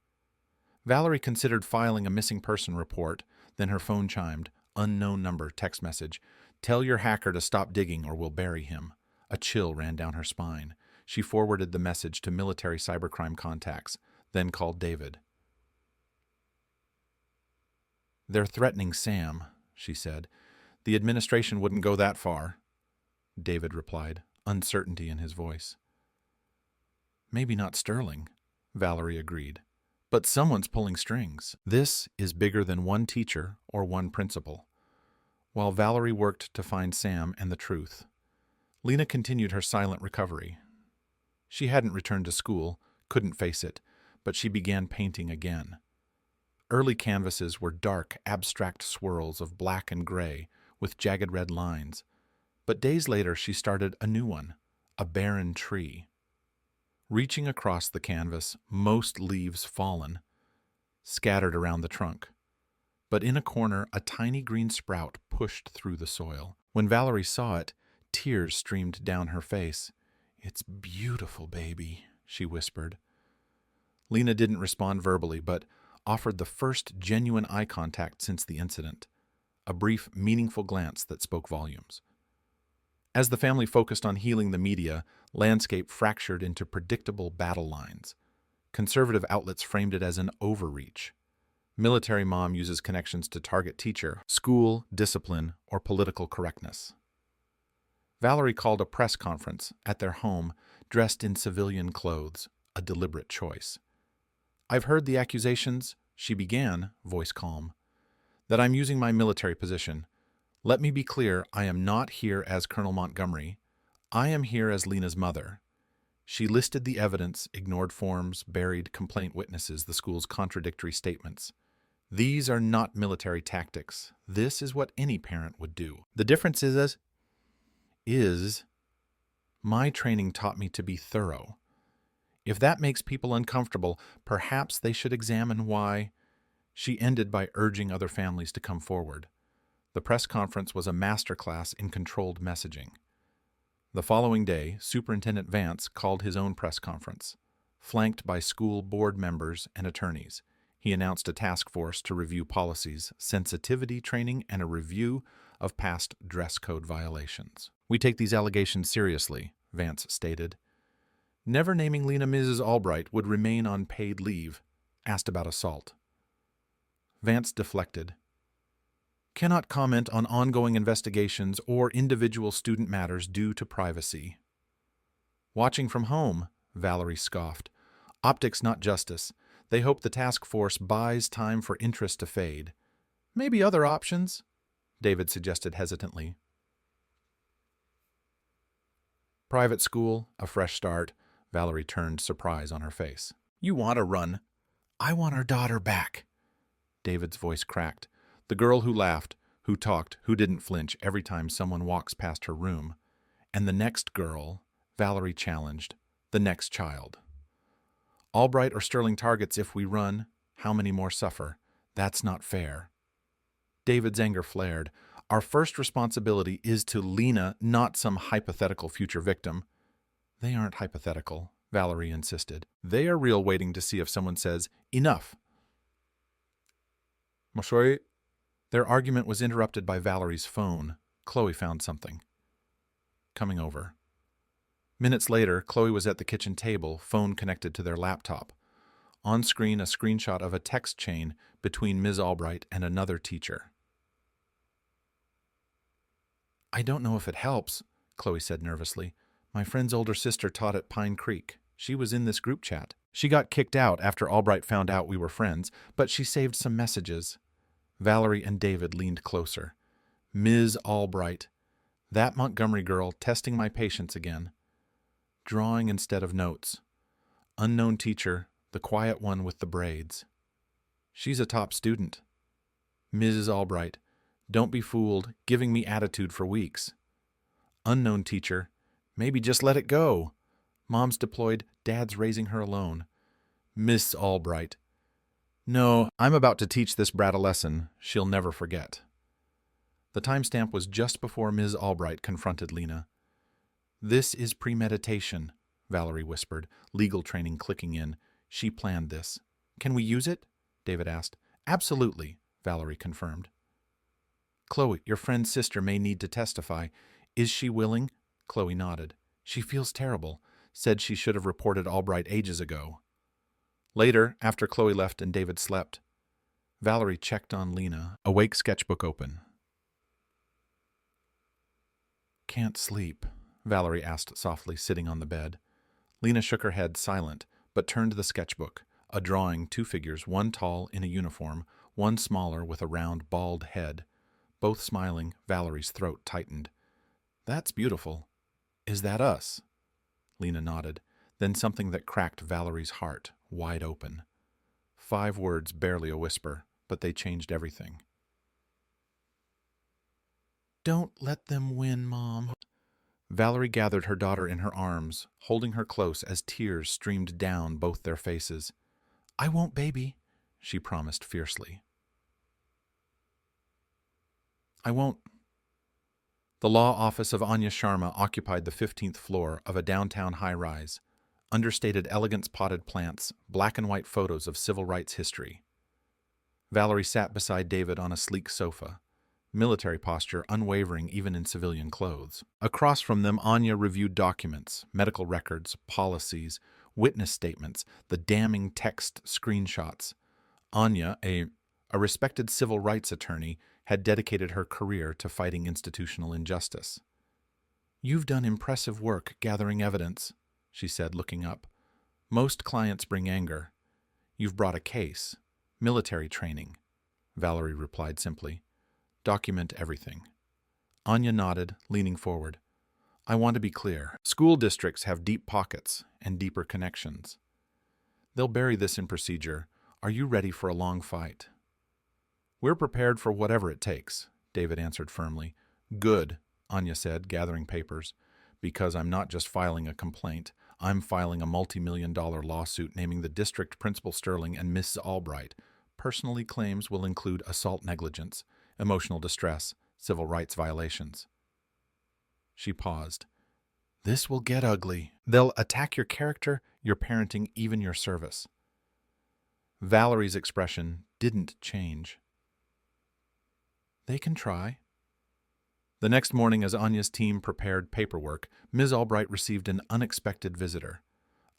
Valerie considered filing a missing person report, then her phone chimed. Unknown number, text message. Tell your hacker to stop digging or we'll bury him. A chill ran down her spine. She forwarded the message to military cybercrime contacts, then called David. They're threatening Sam, she said. The administration wouldn't go that far. David replied, uncertainty in his voice. Maybe not Sterling, Valerie agreed. But someone's pulling strings. This is bigger than one teacher or one principal. While Valerie worked to find Sam and the truth, Lena continued her silent recovery. She hadn't returned to school, couldn't face it, but she began painting again. Early canvases were dark, abstract swirls of black and gray with jagged red lines. But days later she started a new one, a barren tree. Reaching across the canvas, most leaves fallen, scattered around the trunk. But in a corner, a tiny green sprout pushed through the soil. When Valerie saw it, tears streamed down her face. It's beautiful, baby, she whispered. Lena didn't respond verbally, but offered the first genuine eye contact since the incident, a brief, meaningful glance that spoke volumes. As the family focused on healing the media, landscape fractured into predictable battle lines. Conservative outlets framed it as an overreach. Military mom uses connections to target teacher, school, discipline, or political correctness. Valerie called a press conference at their home, dressed in civilian clothes, a deliberate choice. I've heard the accusations, she began, voice calm, that I'm using my military position. Let me be clear, I am not here as Colonel Montgomery. I am here as Lena's mother. She listed the evidence, ignored forms, buried complaint witnesses, the school's contradictory statements. These are not military tactics. This is what any parent would do. The difference is my training taught me to be thorough. If that makes people uncomfortable, perhaps they should examine why. She ended by urging other families to come forward. The press conference was a masterclass in controlled messaging. The following day, Superintendent Vance called his own press conference. Flanked by school board members and attorneys, he announced a task force to review policies, sensitivity training, and a review of past dress code violations. We take these allegations seriously, Vance stated. Never naming Lena Mrs. Albright would remain on paid leave. Asked about assault. Vance deflected. Cannot comment on ongoing investigations or individual student matters due to privacy. Watching from home, Valerie scoffed. Optics, not justice. They hope the task force buys time for interest to fade. Maybe other options, David suggested hesitantly. Private school, a fresh start. Valerie turned surprise on her face. You want to run. I want our daughter back. David's voice cracked. The girl who laughed, who talked, who didn't flinch every time someone walks past her room. And the next girl, Valerie challenged, the next child. Albright or Sterling targets if we run, how many more suffer? That's not fair. David's anger flared. Our first responsibility is to Lena, not some hypothetical future victim. They aren't hypothetical, Valerie insisted. They are real, waiting to see if someone says, enough. Monsieur? Their argument was interrupted by Valerie's phone. Chloe found something. Coming over. Minutes later, Chloe was at the kitchen table, phone connected to their laptop. On screen, a screenshot of a text chain between Ms. Albright and another teacher. I don't know if it helps, Chloe said nervously. My friend's older sister taught at Pine Creek. She was in this group chat. She got kicked out after Albright found out we were friends, but she saved some messages. Valerie and David leaned closer. Ms. Albright. That Montgomery girl testing my patience again. Drawing instead of notes. Unknown teacher, the quiet one with the braids. She's a top student. Mrs. Albright. Don't be fooled, giving me attitude for weeks. Unknown teacher. Maybe just let it go. Mom's deployed, Dad's raising her alone. Miss Albright. No, I'm about to teach this brat a lesson she'll never forget. The timestamp was just before Ms. Albright confronted Lena. This is premeditation, Valerie whispered, legal training clicking in. She planned this. Can we use it? David asked. Absolutely, Valerie confirmed. Chloe, your friend's sister may need to testify. Is she willing? Chloe nodded. She feels terrible. Said she should have reported Albright ages ago. Later, after Chloe left and David slept, Valerie checked on Lena, awake, sketchbook open. Can't sleep, Valerie asked softly, sitting on the bed. Lena shook her head, silent, but turned to the sketchbook, a drawing, 2 figures, one tall in a uniform, one smaller with a round, bald head. Both smiling, Valerie's throat tightened. That's beautiful. Is that us? Lena nodded, then something that cracked Valerie's heart, wide open. 5 words, barely a whisper, but they changed everything. Don't let them win, Mom. Valerie gathered her daughter in her arms, holding her close as tears streamed down both their faces. I won't, baby, she promised fiercely. I won't. The law office of Anya Sharma occupied the 15th floor of a downtown high-rise. Understated elegance, potted plants, black and white photos of civil rights history. Valerie sat beside David on a sleek sofa, military posture unwavering even in civilian clothes. Across from them, Anya reviewed documents, medical records, policies, witness statements, the damning text screenshots. Anya, a respected civil rights attorney, had dedicated her career to fighting institutional injustice. You've done impressive work gathering evidence, she said, looking up. Most clients bring anger. You've brought a case. Military training, Valerie replied simply. Document everything. Anya nodded, leaning forward. I want to be clear. School districts have deep pockets and deeper connections. They'll bury this in procedure. Are you ready for a long fight? We're prepared for whatever it takes, David answered firmly. Good, Anya said, gathering papers. Because I'm not just filing a complaint. I'm filing a multi-million-dollar lawsuit naming the district principal Sterling and Miss Albright. Personally, claims will include assault negligence, emotional distress, civil rights violations. She paused. This will get ugly. They'll attack your character, your parenting, even your service. Valerie's expression didn't change. They can try. The next morning, as Anya's team prepared paperwork, Ms. Albright received an unexpected visitor.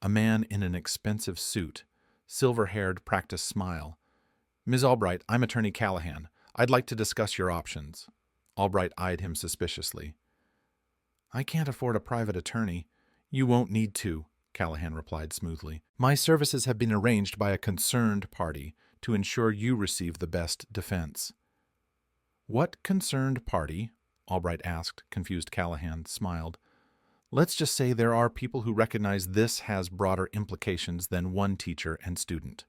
A man in an expensive suit, silver-haired, practiced smile. Ms. Albright, I'm Attorney Callahan. I'd like to discuss your options. Albright eyed him suspiciously. I can't afford a private attorney. You won't need to, Callahan replied smoothly. My services have been arranged by a concerned party to ensure you receive the best defense. What concerned party? Albright asked. Confused Callahan smiled. Let's just say there are people who recognize this has broader implications than one teacher and student.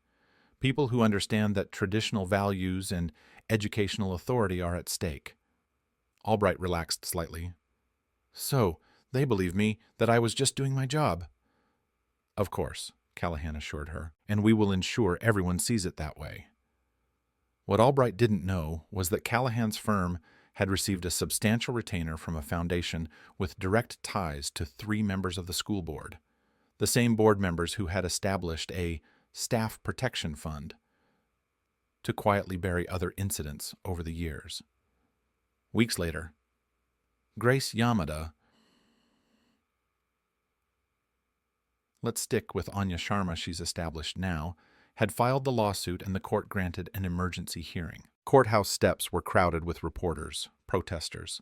People who understand that traditional values and educational authority are at stake. Albright relaxed slightly. So, they believe me that I was just doing my job. Of course, Callahan assured her, and we will ensure everyone sees it that way. What Albright didn't know was that Callahan's firm had received a substantial retainer from a foundation with direct ties to 3 members of the school board, the same board members who had established a staff protection fund to quietly bury other incidents over the years. Weeks later, Grace Yamada, let's stick with Anya Sharma she's established now, had filed the lawsuit and the court granted an emergency hearing. Courthouse steps were crowded with reporters, protesters.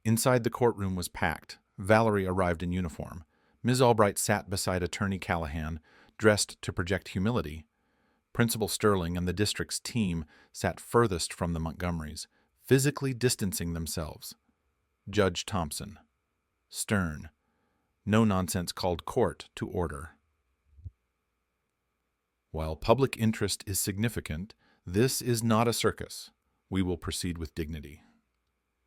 Inside the courtroom was packed. Valerie arrived in uniform. Ms. Albright sat beside Attorney Callahan, dressed to project humility. Principal Sterling and the district's team sat furthest from the Montgomerys, physically distancing themselves. Judge Thompson, stern, no nonsense, called court to order. While public interest is significant, this is not a circus. We will proceed with dignity.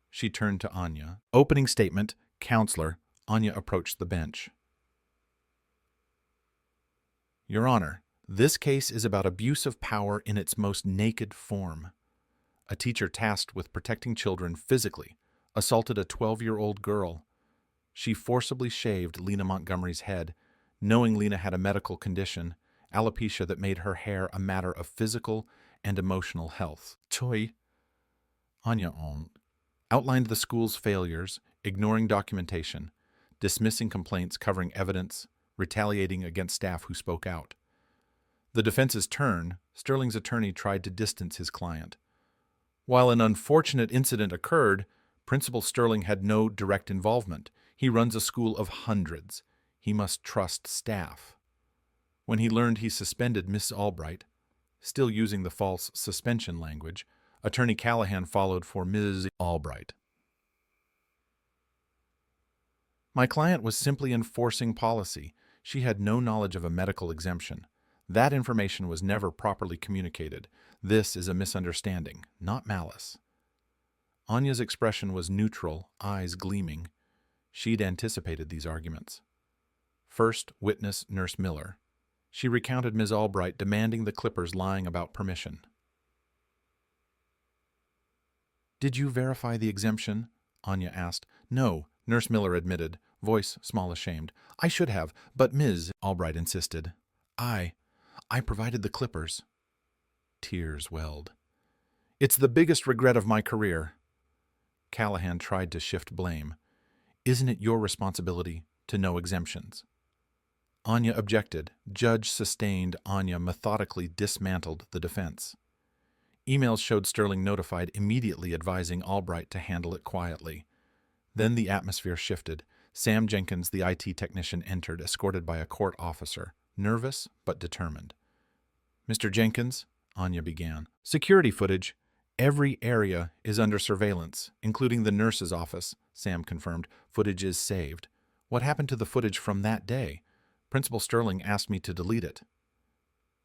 She turned to Anya. Opening statement, Counselor. Anya approached the bench. Your Honor, this case is about abuse of power in its most naked form. A teacher tasked with protecting children physically assaulted a 12-year-old girl. She forcibly shaved Lena Montgomery's head, knowing Lena had a medical condition, alopecia, that made her hair a matter of physical and emotional health. Choi, Anya outlined the school's failures, ignoring documentation, dismissing complaints covering evidence, retaliating against staff who spoke out. The defense's turn, Sterling's attorney tried to distance his client. While an unfortunate incident occurred, Principal Sterling had no direct involvement. He runs a school of hundreds. He must trust staff. When he learned he suspended Miss Albright, still using the false suspension language, Attorney Callahan followed for Ms. Albright. My client was simply enforcing policy. She had no knowledge of a medical exemption. That information was never properly communicated. This is a misunderstanding, not malice. Anya's expression was neutral, eyes gleaming. She'd anticipated these arguments. First witness, Nurse Miller. She recounted Ms. Albright demanding the clippers, lying about permission. Did you verify the exemption? Anya asked. No, Nurse Miller admitted, voice small ashamed. I should have, but Ms. Albright insisted. I provided the clippers. Tears welled. It's the biggest regret of my career. Callahan tried to shift blame. Isn't it your responsibility to know exemptions? Anya objected. Judge sustained. Anya methodically dismantled the defense. Emails showed Sterling notified, immediately advising Albright to handle it quietly. Then the atmosphere shifted. Sam Jenkins, the IT technician, entered, escorted by a court officer, nervous but determined. Mr. Jenkins, Anya began. Security footage. Every area is under surveillance, including the nurse's office, Sam confirmed. Footage is saved. What happened to the footage from that day? Principal Sterling asked me to delete it.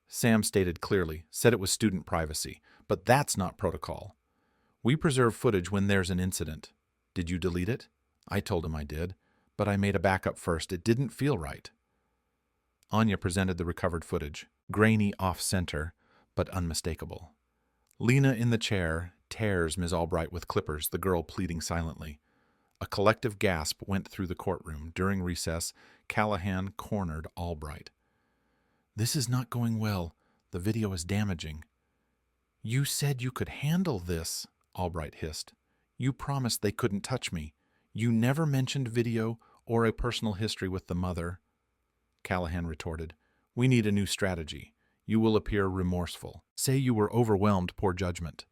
Sam stated clearly, said it was student privacy, but that's not protocol. We preserve footage when there's an incident. Did you delete it? I told him I did, but I made a backup first. It didn't feel right. Anya presented the recovered footage, grainy off-center, but unmistakable. Lena in the chair tears Ms. Albright with clippers, the girl pleading silently. A collective gasp went through the courtroom. During recess, Callahan cornered Albright. This is not going well. The video is damaging. You said you could handle this, Albright hissed. You promised they couldn't touch me. You never mentioned video or a personal history with the mother. Callahan retorted. We need a new strategy. You will appear remorseful. Say you were overwhelmed, poor judgment.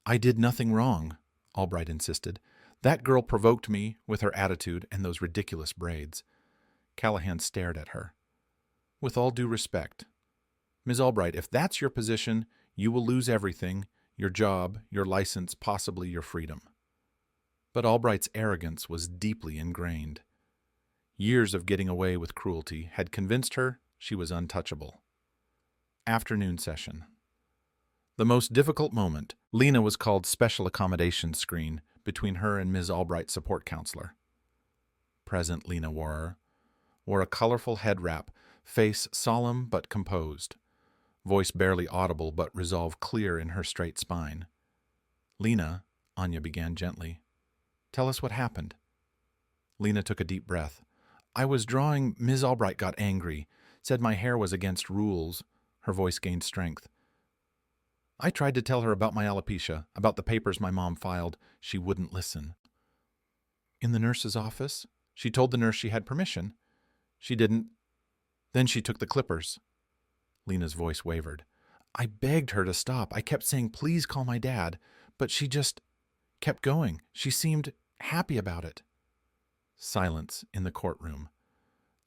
I did nothing wrong, Albright insisted. That girl provoked me with her attitude and those ridiculous braids. Callahan stared at her. With all due respect, Ms. Albright, if that's your position, you will lose everything, your job, your license, possibly your freedom. But Albright's arrogance was deeply ingrained. Years of getting away with cruelty had convinced her she was untouchable. Afternoon session. The most difficult moment, Lena was called special accommodation screen between her and Ms. Albright's support counselor. Present, Lena wore a colorful head wrap, face solemn but composed. voice barely audible but resolve clear in her straight spine. "Lena," Anya began gently, "tell us what happened." Lena took a deep breath. "I was drawing. Ms. Albright got angry, said my hair was against rules." Her voice gained strength. "I tried to tell her about my alopecia, about the papers my mom filed. She wouldn't listen." "In the nurse's office? She told the nurse she had permission." "She didn't. Then she took the clippers." Lena's voice wavered. "I begged her to stop. I kept saying, 'Please call my dad.' But she just kept going. She seemed happy about it." Silence in the courtroom.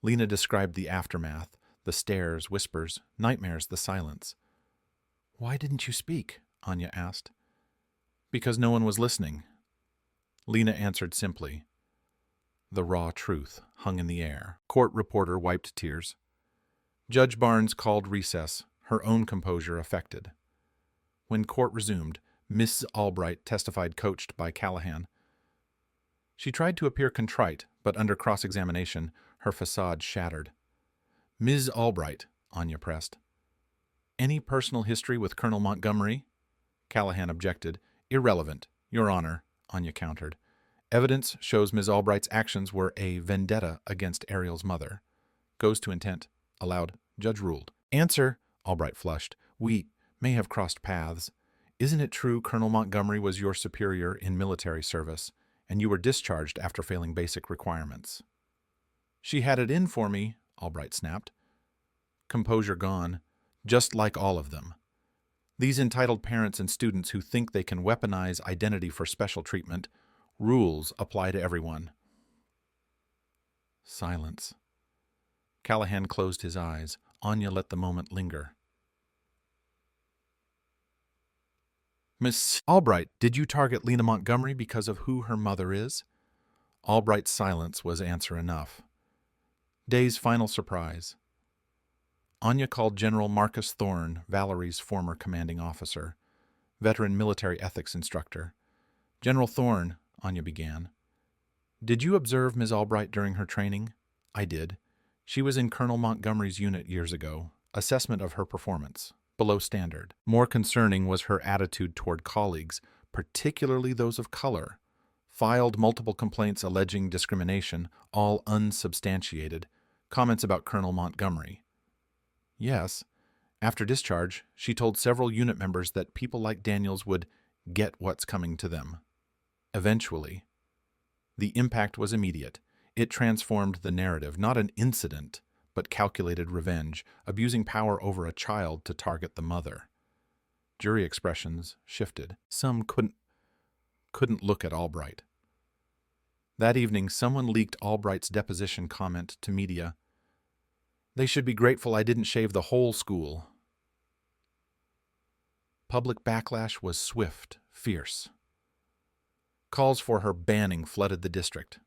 Lena described the aftermath, the stares, whispers, nightmares, the silence. "Why didn't you speak?" Anya asked. "Because no one was listening." Lena answered simply. The raw truth hung in the air. Court reporter wiped tears. Judge Barnes called recess, her own composure affected. When court resumed, Miss Albright testified, coached by Callahan. She tried to appear contrite, but under cross-examination, her facade shattered. "Ms. Albright," Anya pressed. "Any personal history with Colonel Montgomery?" Callahan objected. "Irrelevant, Your Honor," Anya countered. "Evidence shows Ms. Albright's actions were a vendetta against Ariel's mother. Goes to intent." Aloud, Judge ruled. "Answer," Albright flushed. "We may have crossed paths. Isn't it true Colonel Montgomery was your superior in military service, and you were discharged after failing basic requirements?" "She had it in for me," Albright snapped. Composure gone, just like all of them. These entitled parents and students who think they can weaponize identity for special treatment. Rules apply to everyone. Silence. Callahan closed his eyes. Anya let the moment linger. "Miss Albright, did you target Lena Montgomery because of who her mother is?" Albright's silence was answer enough. Day's final surprise. Anya called General Marcus Thorne, Valerie's former commanding officer, veteran military ethics instructor. "General Thorne," Anya began. "Did you observe Ms. Albright during her training?" "I did. She was in Colonel Montgomery's unit years ago. Assessment of her performance. Below standard. More concerning was her attitude toward colleagues, particularly those of color. Filed multiple complaints alleging discrimination, all unsubstantiated. Comments about Colonel Montgomery." "Yes. After discharge, she told several unit members that people like Daniels would get what's coming to them. Eventually. The impact was immediate. It transformed the narrative, not an incident, but calculated revenge, abusing power over a child to target the mother." Jury expressions shifted. Some couldn't look at Albright. That evening, someone leaked Albright's deposition comment to media. "They should be grateful I didn't shave the whole school." Public backlash was swift, fierce. Calls for her banning flooded the district.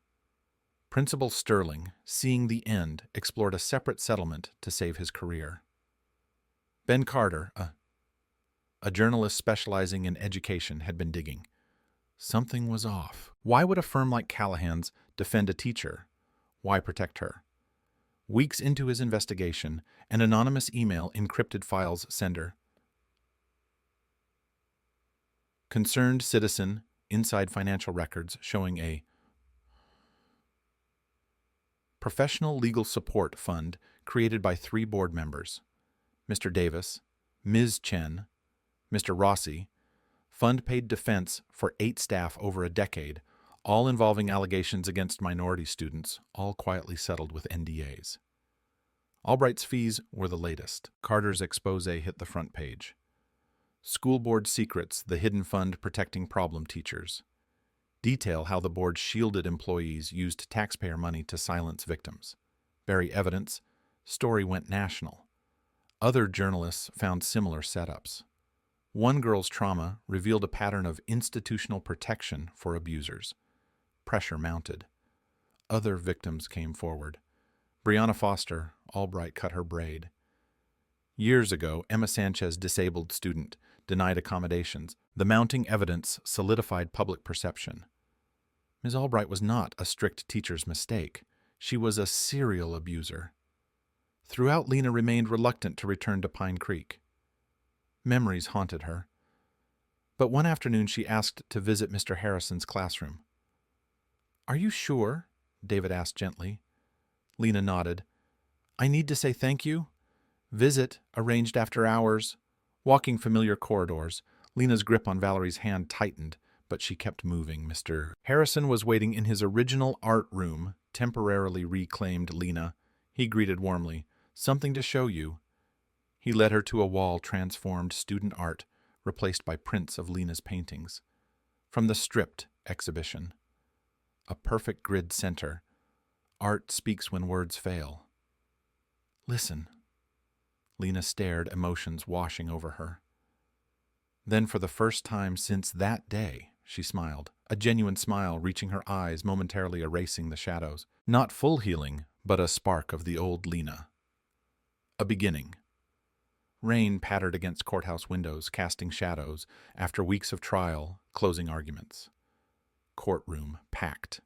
Principal Sterling, seeing the end, explored a separate settlement to save his career. Ben Carter, a journalist specializing in education, had been digging. Something was off. Why would a firm like Callahan's defend a teacher? Why protect her? Weeks into his investigation, an anonymous email encrypted files sender. Concerned citizen, inside financial records showing a professional legal support fund created by 3 board members: Mr. Davis, Ms. Chen, Mr. Rossi. Fund paid defense for 8 staff over a decade, all involving allegations against minority students, all quietly settled with NDAs. Albright's fees were the latest. Carter's expose hit the front page. School Board Secrets, the hidden fund protecting problem teachers. Detail how the board shielded employees, used taxpayer money to silence victims. Bury evidence. Story went national. Other journalists found similar setups. One girl's trauma revealed a pattern of institutional protection for abusers. Pressure mounted. Other victims came forward. Brianna Foster, Albright cut her braid. Years ago, Emma Sanchez, disabled student, denied accommodations. The mounting evidence solidified public perception. Ms. Albright was not a strict teacher's mistake. She was a serial abuser. Throughout, Lena remained reluctant to return to Pine Creek. Memories haunted her. But one afternoon she asked to visit Mr. Harrison's classroom. "Are you sure?" David asked gently. Lena nodded. "I need to say thank you." Visit arranged after hours. Walking familiar corridors, Lena's grip on Valerie's hand tightened, but she kept moving. Mr. Harrison was waiting in his original art room, temporarily reclaimed Lena. He greeted warmly. "Something to show you." He led her to a wall transformed student art, replaced by prints of Lena's paintings. From the Stripped exhibition. A perfect grid center. Art speaks when words fail. "Listen." Lena stared, emotions washing over her. Then for the first time since that day, she smiled, a genuine smile reaching her eyes, momentarily erasing the shadows. Not full healing, but a spark of the old Lena. A beginning. Rain pattered against courthouse windows, casting shadows, after weeks of trial, closing arguments. Courtroom packed.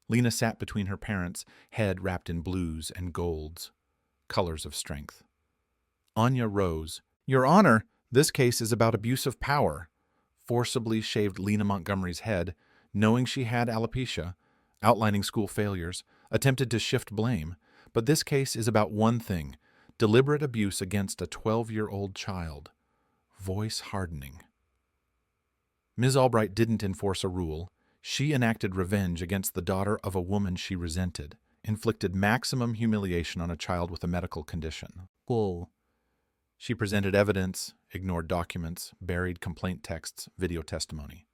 Lena sat between her parents, head wrapped in blues and golds, colors of strength. Anya rose. "Your Honor, this case is about abuse of power," forcibly shaved Lena Montgomery's head, knowing she had alopecia, outlining school failures, attempted to shift blame. But this case is about one thing: deliberate abuse against a 12-year-old child. Voice hardening. Ms. Albright didn't enforce a rule. She enacted revenge against the daughter of a woman she resented, inflicted maximum humiliation on a child with a medical condition. Whoa. She presented evidence, ignored documents, buried complaint texts, video testimony.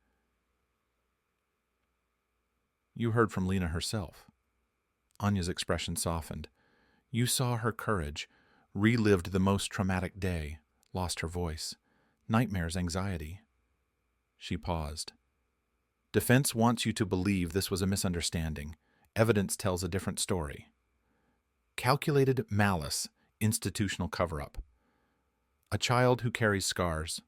"You heard from Lena herself." Anya's expression softened. "You saw her courage, relived the most traumatic day, lost her voice, nightmares, anxiety." She paused. "Defense wants you to believe this was a misunderstanding. Evidence tells a different story. Calculated malice, institutional cover-up. A child who carries scars."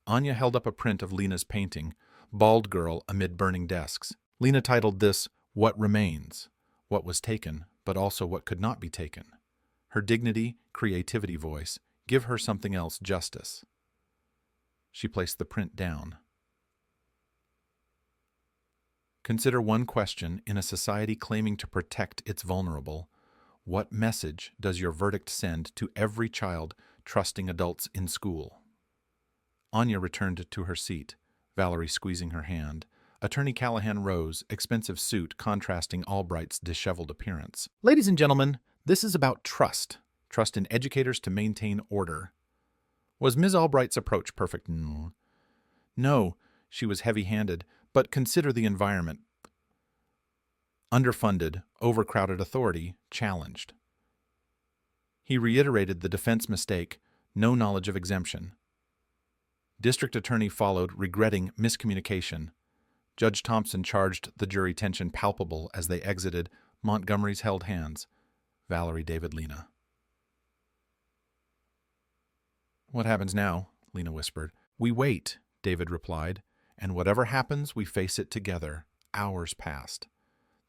Anya held up a print of Lena's painting, Bald Girl Amid Burning Desks. Lena titled this, "What Remains," what was taken, but also what could not be taken. Her dignity, creativity voice, give her something else, justice. She placed the print down. Consider one question in a society claiming to protect its vulnerable. What message does your verdict send to every child trusting adults in school? Anya returned to her seat, Valerie squeezing her hand. Attorney Callahan rose, expensive suit contrasting Albright's disheveled appearance. "Ladies and gentlemen, this is about trust. Trust in educators to maintain order." Was Ms. Albright's approach perfect? No, she was heavy-handed, but consider the environment. Underfunded, overcrowded authority, challenged. He reiterated the defense mistake, no knowledge of exemption. District attorney followed, regretting miscommunication. Judge Thompson charged the jury, tension palpable as they exited. Montgomery's held hands. Valerie, David, Lena. "What happens now?" Lena whispered. "We wait," David replied, "and whatever happens, we face it together." Hours passed.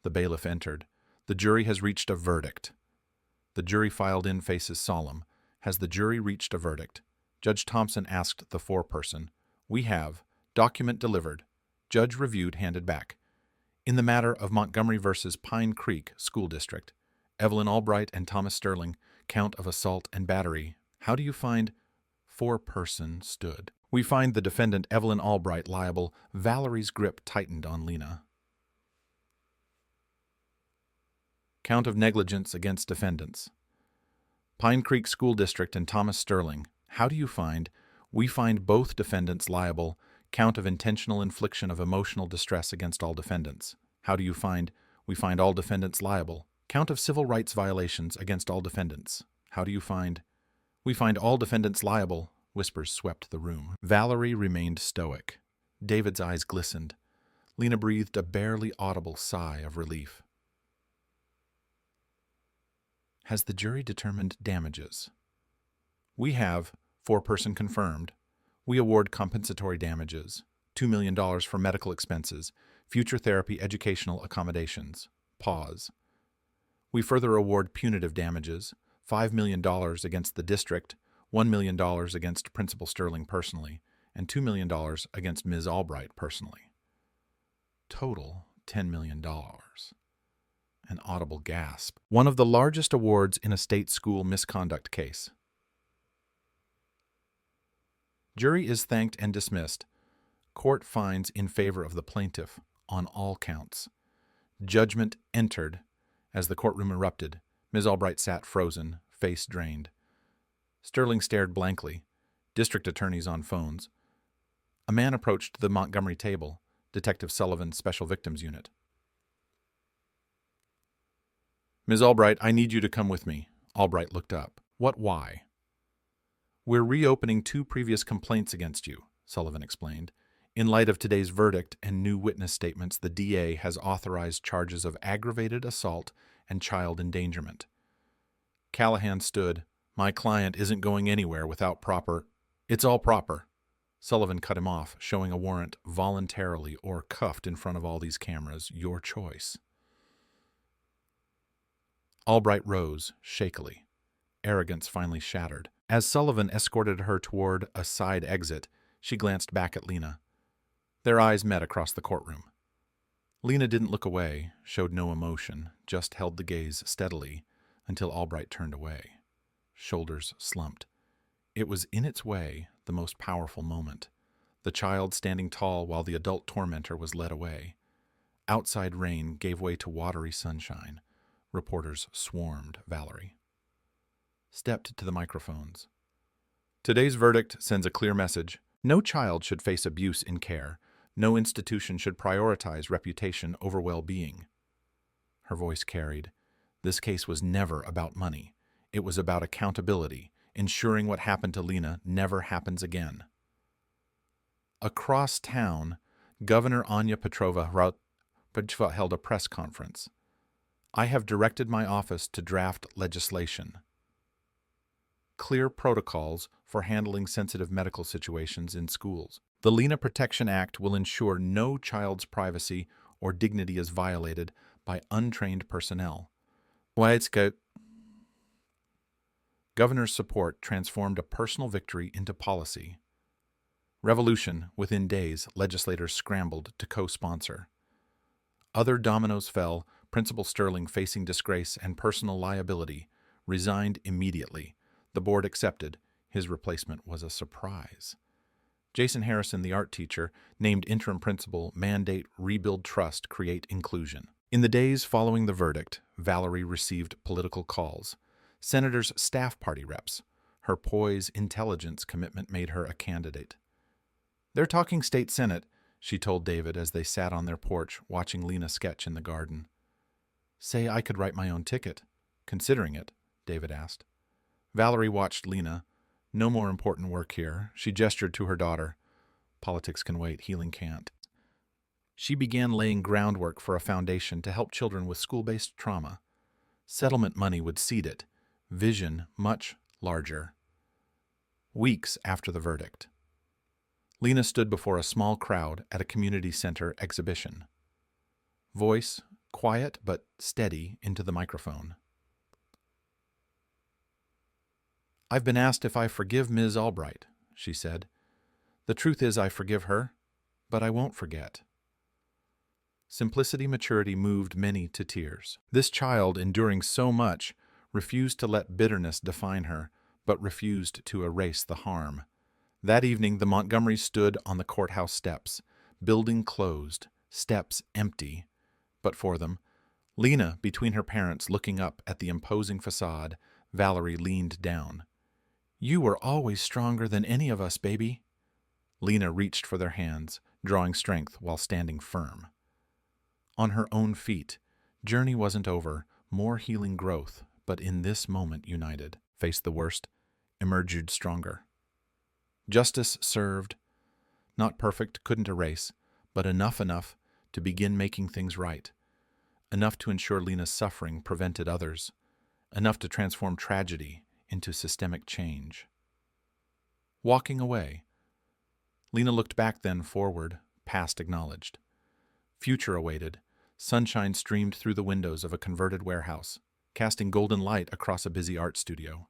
The bailiff entered. "The jury has reached a verdict." The jury filed in, faces solemn. "Has the jury reached a verdict?" Judge Thompson asked the foreperson. "We have. Document delivered. Judge reviewed, handed back. In the matter of Montgomery versus Pine Creek School District, Evelyn Albright and Thomas Sterling, count of assault and battery. How do you find?" Foreperson stood. "We find the defendant Evelyn Albright liable." Valerie's grip tightened on Lena. Count of negligence against defendants. Pine Creek School District and Thomas Sterling. How do you find? We find both defendants liable. Count of intentional infliction of emotional distress against all defendants. How do you find? We find all defendants liable. Count of civil rights violations against all defendants. How do you find? We find all defendants liable. Whispers swept the room. Valerie remained stoic. David's eyes glistened. Lena breathed a barely audible sigh of relief. Has the jury determined damages? We have. Foreperson confirmed. We award compensatory damages. $2 million for medical expenses. Future therapy educational accommodations. Pause. We further award punitive damages. $5 million against the district. $1 million against Principal Sterling personally, and $2 million against Ms. Albright personally. Total $10 million. An audible gasp. One of the largest awards in a state school misconduct case. Jury is thanked and dismissed. Court finds in favor of the plaintiff on all counts. Judgment entered. As the courtroom erupted, Ms. Albright sat frozen, face drained. Sterling stared blankly, district attorneys on phones. A man approached the Montgomery table, Detective Sullivan's Special Victims Unit. Ms. Albright, I need you to come with me. Albright looked up. What, why? We're reopening 2 previous complaints against you, Sullivan explained. In light of today's verdict and new witness statements, the DA has authorized charges of aggravated assault and child endangerment. Callahan stood. My client isn't going anywhere without proper... It's all proper. Sullivan cut him off, showing a warrant voluntarily or cuffed in front of all these cameras. Your choice. Albright rose, shakily. Arrogance finally shattered. As Sullivan escorted her toward a side exit, she glanced back at Lena. Their eyes met across the courtroom. Lena didn't look away, showed no emotion, just held the gaze steadily until Albright turned away. Shoulders slumped. It was in its way the most powerful moment. The child standing tall while the adult tormentor was led away. Outside rain gave way to watery sunshine. Reporters swarmed Valerie. Stepped to the microphones. Today's verdict sends a clear message. No child should face abuse in care. No institution should prioritize reputation over well-being. Her voice carried. This case was never about money. It was about accountability, ensuring what happened to Lena never happens again. Across town, Governor Anya Petrova held a press conference. I have directed my office to draft legislation. Clear protocols for handling sensitive medical situations in schools. The Lena Protection Act will ensure no child's privacy or dignity is violated by untrained personnel. Governor's support transformed a personal victory into policy. Revolution, within days, legislators scrambled to co-sponsor. Other dominoes fell, Principal Sterling facing disgrace and personal liability, resigned immediately. The board accepted. His replacement was a surprise. Jason Harrison, the art teacher, named interim principal, mandate, rebuild trust, create inclusion. In the days following the verdict, Valerie received political calls. Senators' staff party reps. Her poise, intelligence, commitment made her a candidate. They're talking state senate, she told David as they sat on their porch watching Lena sketch in the garden. Say I could write my own ticket. Considering it, David asked. Valerie watched Lena. No more important work here. She gestured to her daughter. Politics can wait, healing can't. She began laying groundwork for a foundation to help children with school-based trauma. Settlement money would seed it. Vision much larger. Weeks after the verdict, Lena stood before a small crowd at a community center exhibition. Voice quiet but steady into the microphone. I've been asked if I forgive Ms. Albright, she said. The truth is I forgive her, but I won't forget. Simplicity, maturity moved many to tears. This child, enduring so much, refused to let bitterness define her, but refused to erase the harm. That evening, the Montgomerys stood on the courthouse steps, building closed, steps empty. But for them, Lena between her parents looking up at the imposing facade, Valerie leaned down. You were always stronger than any of us, baby. Lena reached for their hands, drawing strength while standing firm. On her own feet, journey wasn't over, more healing growth, but in this moment united, faced the worst, emerged stronger. Justice served, not perfect, couldn't erase, but enough to begin making things right. Enough to ensure Lena's suffering prevented others. Enough to transform tragedy into systemic change. Walking away, Lena looked back then forward, past acknowledged. Future awaited. Sunshine streamed through the windows of a converted warehouse, casting golden light across a busy art studio.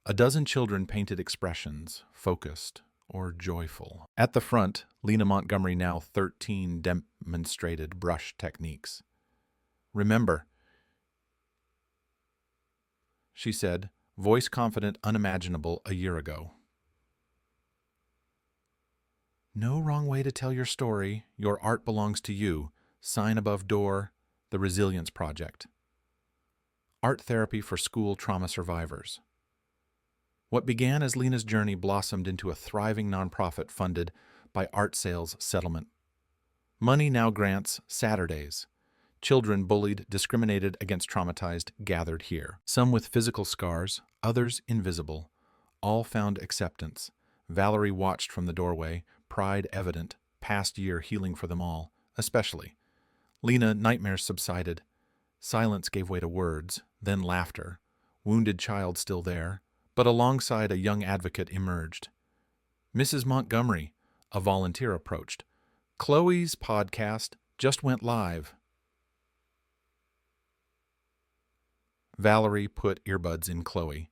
A dozen children painted expressions, focused or joyful. At the front, Lena Montgomery, now 13, demonstrated brush techniques. "Remember," she said, voice confident, unimaginable a year ago. "No wrong way to tell your story. Your art belongs to you. Sign above door, the Resilience Project. Art therapy for school trauma survivors." What began as Lena's journey blossomed into a thriving nonprofit funded by art sales settlement. Money now grants Saturdays. Children bullied, discriminated against, traumatized, gathered here. Some with physical scars, others invisible. All found acceptance. Valerie watched from the doorway, pride evident, past year healing for them all, especially. Lena, nightmares subsided. Silence gave way to words, then laughter. Wounded child still there, but alongside a young advocate emerged. "Mrs. Montgomery," a volunteer approached. "Chloe's podcast just went live." Valerie put earbuds in Chloe.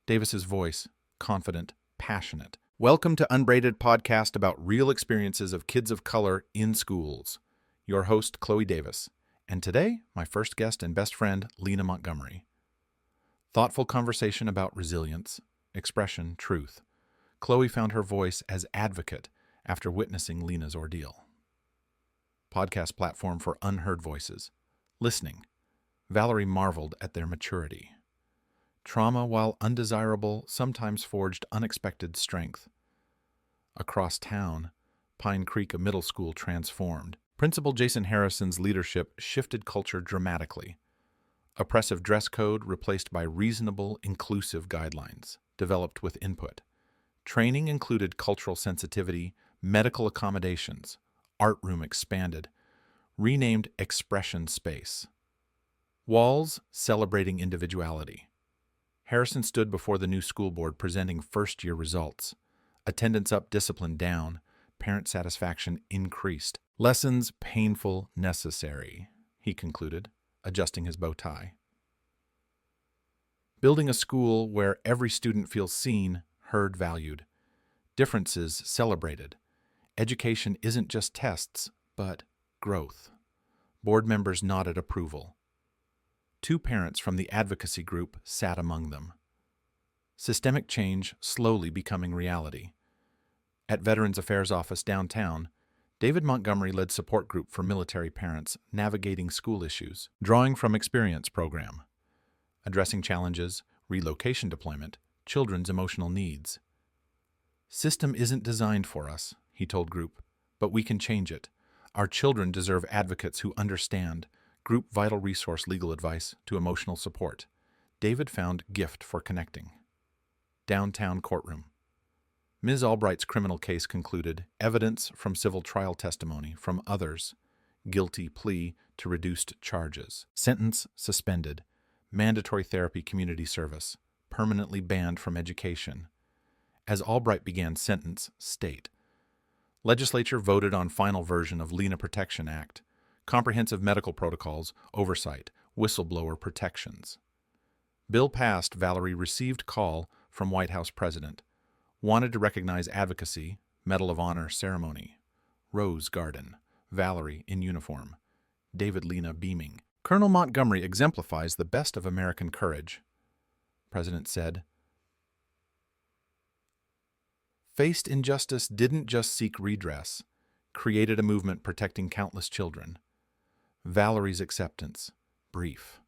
Davis's voice, confident, passionate. "Welcome to Unbraided Podcast about real experiences of kids of color in schools. Your host, Chloe Davis. And today, my first guest and best friend, Lena Montgomery. Thoughtful conversation about resilience, expression, truth. Chloe found her voice as advocate after witnessing Lena's ordeal. Podcast platform for unheard voices. Listening. Valerie marveled at their maturity. Trauma, while undesirable, sometimes forged unexpected strength. Across town, Pine Creek, a middle school, transformed. Principal Jason Harrison's leadership shifted culture dramatically. Oppressive dress code replaced by reasonable, inclusive guidelines, developed with input. Training included cultural sensitivity, medical accommodations, art room expanded, renamed expression space. Walls celebrating individuality. Harrison stood before the new school board presenting first-year results. Attendance up, discipline down, parent satisfaction increased. "Lessons painful, necessary," he concluded, adjusting his bow tie. Building a school where every student feels seen, heard, valued. Differences celebrated. Education isn't just tests, but growth. Board members nodded approval. 2 parents from the advocacy group sat among them. Systemic change slowly becoming reality. At Veterans Affairs Office downtown, David Montgomery led support group for military parents navigating school issues, drawing from experience program, addressing challenges, relocation deployment, children's emotional needs. "System isn't designed for us," he told group, "but we can change it. Our children deserve advocates who understand. Group vital resource legal advice to emotional support. David found gift for connecting. Downtown courtroom. Ms. Albright's criminal case concluded, evidence from civil trial testimony from others, guilty plea to reduced charges, sentence suspended, mandatory therapy community service, permanently banned from education. As Albright began sentence, state. Legislature voted on final version of Lena Protection Act, comprehensive medical protocols, oversight, whistleblower protections. Bill passed. Valerie received call from White House President. Wanted to recognize advocacy, Medal of Honor ceremony. Rose Garden. Valerie in uniform. David Lena beaming. "Colonel Montgomery exemplifies the best of American courage," President said. "Faced injustice, didn't just seek redress, created a movement protecting countless children. Valerie's acceptance, brief,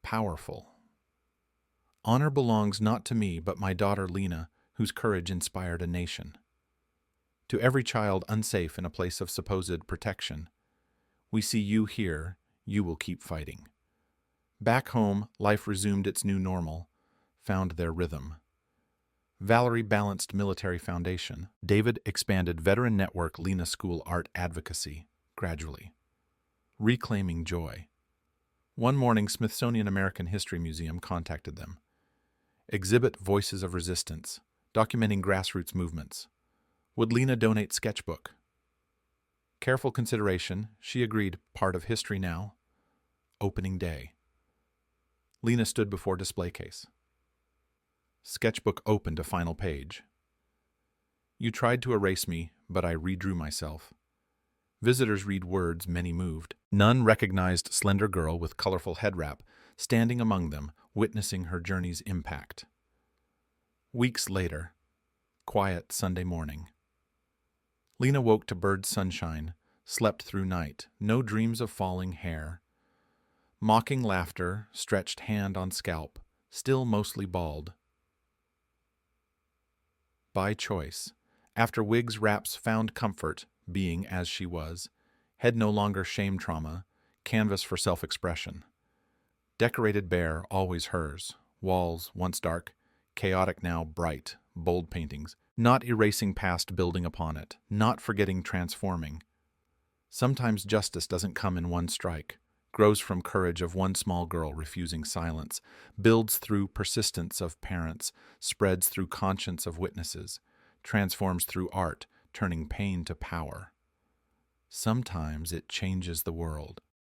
powerful. Honor belongs not to me, but my daughter Lena, whose courage inspired a nation. To every child unsafe in a place of supposed protection, we see you here, you will keep fighting. Back home, life resumed its new normal, found their rhythm. Valerie balanced military foundation. David expanded veteran network Lena School art advocacy, gradually. Reclaiming joy. One morning, Smithsonian American History Museum contacted them. Exhibit Voices of Resistance, documenting grassroots movements. Would Lena donate sketchbook? Careful consideration, she agreed, part of history now. Opening day. Lena stood before display case. Sketchbook open to final page. You tried to erase me, but I redrew myself. Visitors read words many moved. None recognized slender girl with colorful head wrap, standing among them, witnessing her journey's impact. Weeks later, quiet Sunday morning. Lena woke to bird sunshine, slept through night, no dreams of falling hair. Mocking laughter, stretched hand on scalp, still mostly bald. By choice, after wigs wraps found comfort, being as she was, head no longer shame trauma, canvas for self-expression. Decorated bare, always hers, walls once dark, chaotic now bright, bold paintings, not erasing past building upon it, not forgetting transforming. Sometimes justice doesn't come in one strike, grows from courage of one small girl refusing silence, builds through persistence of parents, spreads through conscience of witnesses, transforms through art, turning pain to power. Sometimes it changes the world.